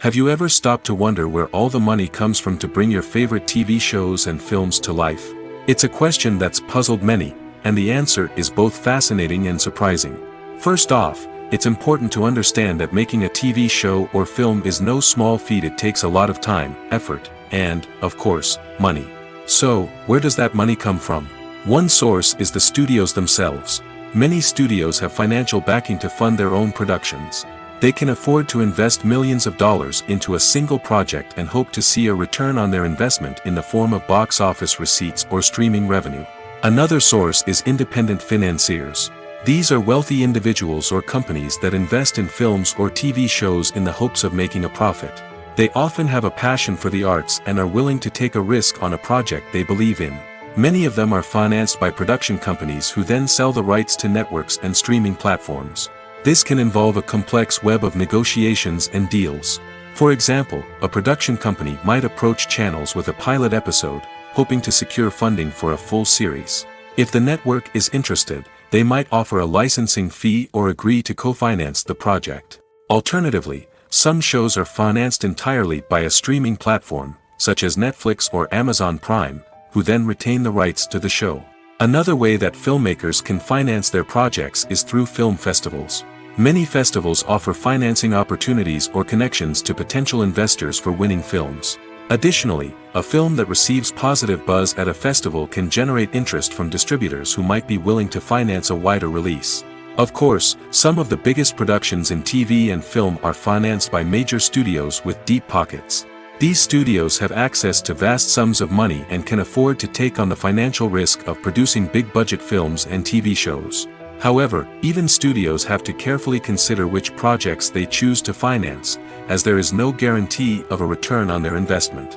Have you ever stopped to wonder where all the money comes from to bring your favorite TV shows and films to life? It's a question that's puzzled many, and the answer is both fascinating and surprising. First off, it's important to understand that making a TV show or film is no small feat. It takes a lot of time, effort, and, of course, money. So, where does that money come from? One source is the studios themselves. Many studios have financial backing to fund their own productions. They can afford to invest millions of dollars into a single project and hope to see a return on their investment in the form of box office receipts or streaming revenue. Another source is independent financiers. These are wealthy individuals or companies that invest in films or TV shows in the hopes of making a profit. They often have a passion for the arts and are willing to take a risk on a project they believe in. Many of them are financed by production companies who then sell the rights to networks and streaming platforms. This can involve a complex web of negotiations and deals. For example, a production company might approach channels with a pilot episode, hoping to secure funding for a full series. If the network is interested, they might offer a licensing fee or agree to co-finance the project. Alternatively, some shows are financed entirely by a streaming platform, such as Netflix or Amazon Prime, who then retain the rights to the show. Another way that filmmakers can finance their projects is through film festivals. Many festivals offer financing opportunities or connections to potential investors for winning films. Additionally, a film that receives positive buzz at a festival can generate interest from distributors who might be willing to finance a wider release. Of course, some of the biggest productions in TV and film are financed by major studios with deep pockets. These studios have access to vast sums of money and can afford to take on the financial risk of producing big-budget films and TV shows. However, even studios have to carefully consider which projects they choose to finance, as there is no guarantee of a return on their investment.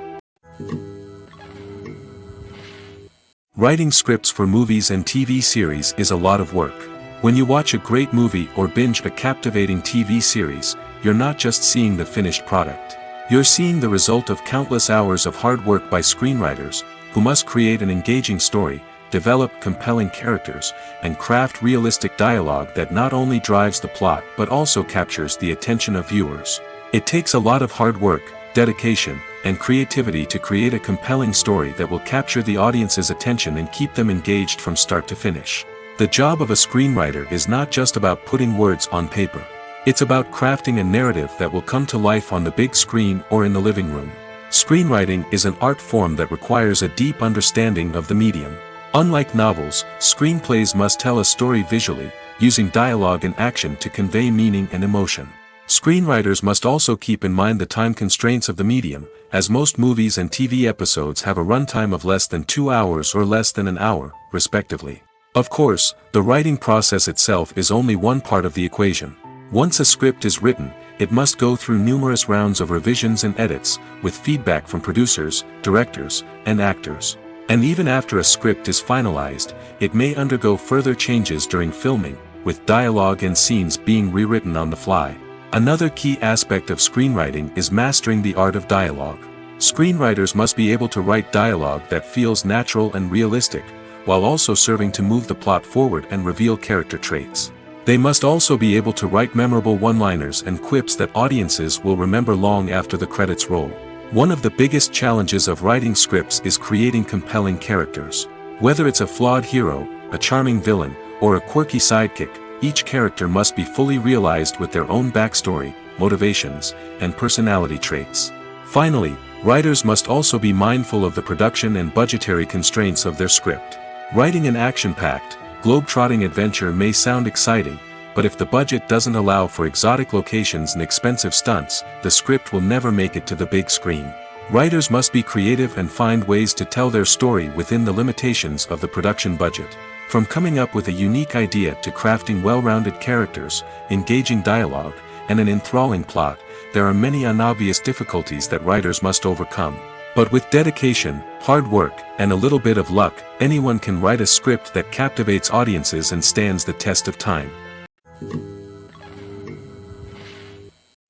Writing scripts for movies and TV series is a lot of work. When you watch a great movie or binge a captivating TV series, you're not just seeing the finished product. You're seeing the result of countless hours of hard work by screenwriters, who must create an engaging story, develop compelling characters, and craft realistic dialogue that not only drives the plot but also captures the attention of viewers. It takes a lot of hard work, dedication, and creativity to create a compelling story that will capture the audience's attention and keep them engaged from start to finish. The job of a screenwriter is not just about putting words on paper. It's about crafting a narrative that will come to life on the big screen or in the living room. Screenwriting is an art form that requires a deep understanding of the medium. Unlike novels, screenplays must tell a story visually, using dialogue and action to convey meaning and emotion. Screenwriters must also keep in mind the time constraints of the medium, as most movies and TV episodes have a runtime of less than 2 hours or less than an hour, respectively. Of course, the writing process itself is only one part of the equation. Once a script is written, it must go through numerous rounds of revisions and edits, with feedback from producers, directors, and actors. And even after a script is finalized, it may undergo further changes during filming, with dialogue and scenes being rewritten on the fly. Another key aspect of screenwriting is mastering the art of dialogue. Screenwriters must be able to write dialogue that feels natural and realistic, while also serving to move the plot forward and reveal character traits. They must also be able to write memorable one-liners and quips that audiences will remember long after the credits roll. One of the biggest challenges of writing scripts is creating compelling characters. Whether it's a flawed hero, a charming villain, or a quirky sidekick, each character must be fully realized with their own backstory, motivations, and personality traits. Finally, writers must also be mindful of the production and budgetary constraints of their script. Writing an action-packed, globe-trotting adventure may sound exciting, but if the budget doesn't allow for exotic locations and expensive stunts, the script will never make it to the big screen. Writers must be creative and find ways to tell their story within the limitations of the production budget. From coming up with a unique idea to crafting well-rounded characters, engaging dialogue, and an enthralling plot, there are many unobvious difficulties that writers must overcome. But with dedication, hard work, and a little bit of luck, anyone can write a script that captivates audiences and stands the test of time.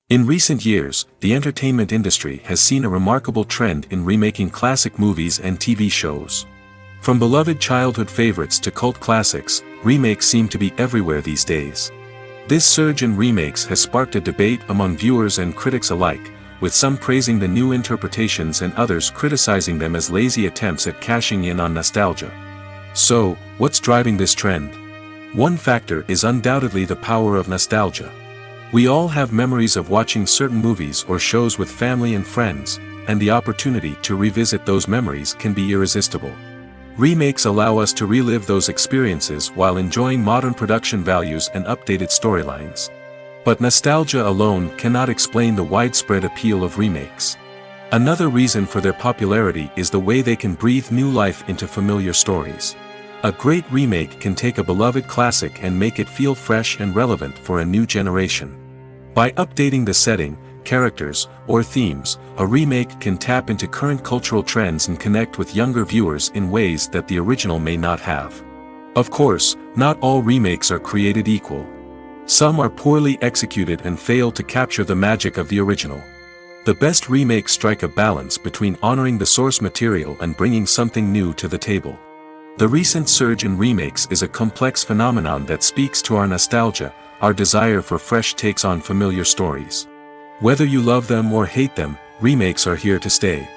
In recent years, the entertainment industry has seen a remarkable trend in remaking classic movies and TV shows. From beloved childhood favorites to cult classics, remakes seem to be everywhere these days. This surge in remakes has sparked a debate among viewers and critics alike, with some praising the new interpretations and others criticizing them as lazy attempts at cashing in on nostalgia. So, what's driving this trend? One factor is undoubtedly the power of nostalgia. We all have memories of watching certain movies or shows with family and friends, and the opportunity to revisit those memories can be irresistible. Remakes allow us to relive those experiences while enjoying modern production values and updated storylines. But nostalgia alone cannot explain the widespread appeal of remakes. Another reason for their popularity is the way they can breathe new life into familiar stories. A great remake can take a beloved classic and make it feel fresh and relevant for a new generation. By updating the setting, characters, or themes, a remake can tap into current cultural trends and connect with younger viewers in ways that the original may not have. Of course, not all remakes are created equal. Some are poorly executed and fail to capture the magic of the original. The best remakes strike a balance between honoring the source material and bringing something new to the table. The recent surge in remakes is a complex phenomenon that speaks to our nostalgia, our desire for fresh takes on familiar stories. Whether you love them or hate them, remakes are here to stay.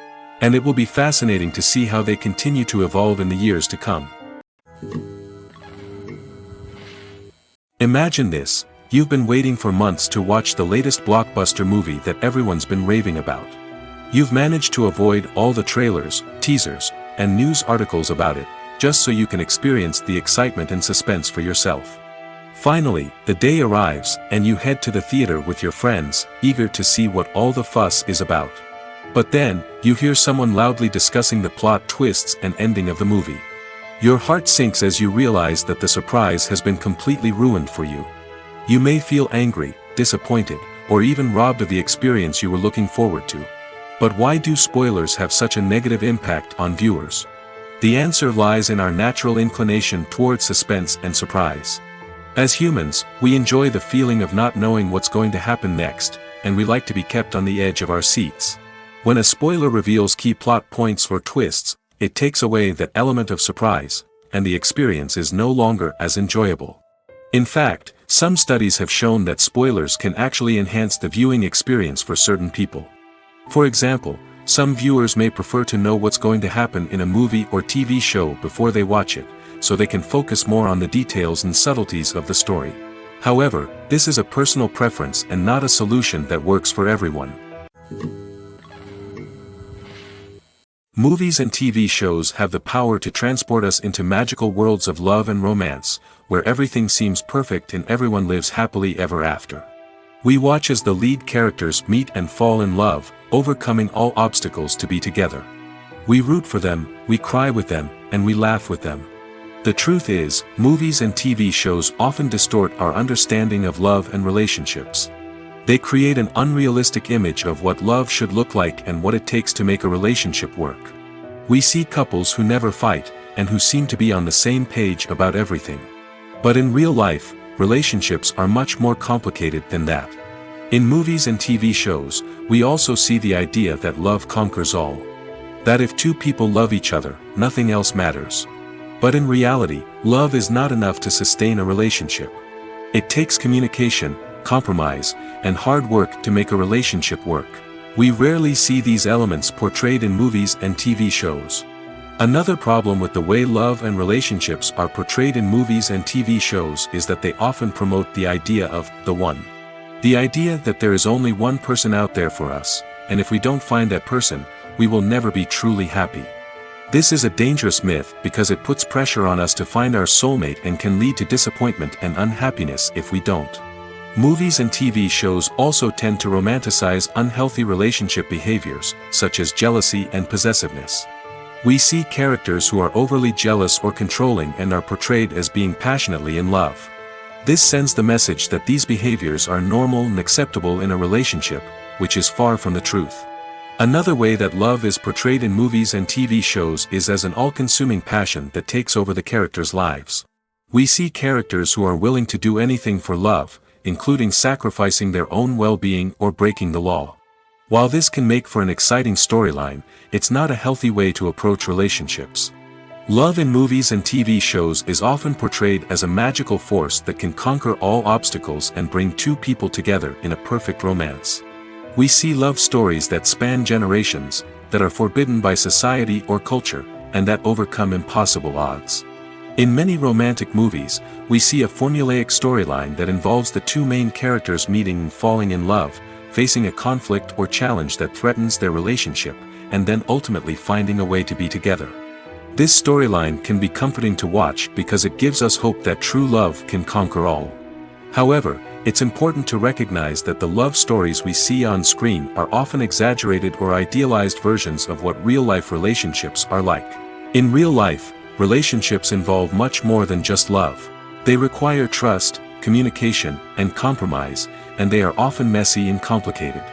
And it will be fascinating to see how they continue to evolve in the years to come. Imagine this: you've been waiting for months to watch the latest blockbuster movie that everyone's been raving about. You've managed to avoid all the trailers, teasers, and news articles about it, just so you can experience the excitement and suspense for yourself. Finally, the day arrives, and you head to the theater with your friends, eager to see what all the fuss is about. But then, you hear someone loudly discussing the plot twists and ending of the movie. Your heart sinks as you realize that the surprise has been completely ruined for you. You may feel angry, disappointed, or even robbed of the experience you were looking forward to. But why do spoilers have such a negative impact on viewers? The answer lies in our natural inclination towards suspense and surprise. As humans, we enjoy the feeling of not knowing what's going to happen next, and we like to be kept on the edge of our seats. When a spoiler reveals key plot points or twists, it takes away that element of surprise, and the experience is no longer as enjoyable. In fact, some studies have shown that spoilers can actually enhance the viewing experience for certain people. For example, some viewers may prefer to know what's going to happen in a movie or TV show before they watch it, so they can focus more on the details and subtleties of the story. However, this is a personal preference and not a solution that works for everyone. Movies and TV shows have the power to transport us into magical worlds of love and romance, where everything seems perfect and everyone lives happily ever after. We watch as the lead characters meet and fall in love, overcoming all obstacles to be together. We root for them, we cry with them, and we laugh with them. The truth is, movies and TV shows often distort our understanding of love and relationships. They create an unrealistic image of what love should look like and what it takes to make a relationship work. We see couples who never fight, and who seem to be on the same page about everything. But in real life, relationships are much more complicated than that. In movies and TV shows, we also see the idea that love conquers all. That if two people love each other, nothing else matters. But in reality, love is not enough to sustain a relationship. It takes communication, compromise, and hard work to make a relationship work. We rarely see these elements portrayed in movies and TV shows. Another problem with the way love and relationships are portrayed in movies and TV shows is that they often promote the idea of the one. The idea that there is only one person out there for us, and if we don't find that person, we will never be truly happy. This is a dangerous myth because it puts pressure on us to find our soulmate and can lead to disappointment and unhappiness if we don't. Movies and TV shows also tend to romanticize unhealthy relationship behaviors, such as jealousy and possessiveness. We see characters who are overly jealous or controlling and are portrayed as being passionately in love. This sends the message that these behaviors are normal and acceptable in a relationship, which is far from the truth. Another way that love is portrayed in movies and TV shows is as an all-consuming passion that takes over the characters' lives. We see characters who are willing to do anything for love, including sacrificing their own well-being or breaking the law. While this can make for an exciting storyline, it's not a healthy way to approach relationships. Love in movies and TV shows is often portrayed as a magical force that can conquer all obstacles and bring two people together in a perfect romance. We see love stories that span generations, that are forbidden by society or culture, and that overcome impossible odds. In many romantic movies, we see a formulaic storyline that involves the two main characters meeting and falling in love, facing a conflict or challenge that threatens their relationship, and then ultimately finding a way to be together. This storyline can be comforting to watch because it gives us hope that true love can conquer all. However, it's important to recognize that the love stories we see on screen are often exaggerated or idealized versions of what real-life relationships are like. In real life, relationships involve much more than just love. They require trust, communication, and compromise, and they are often messy and complicated.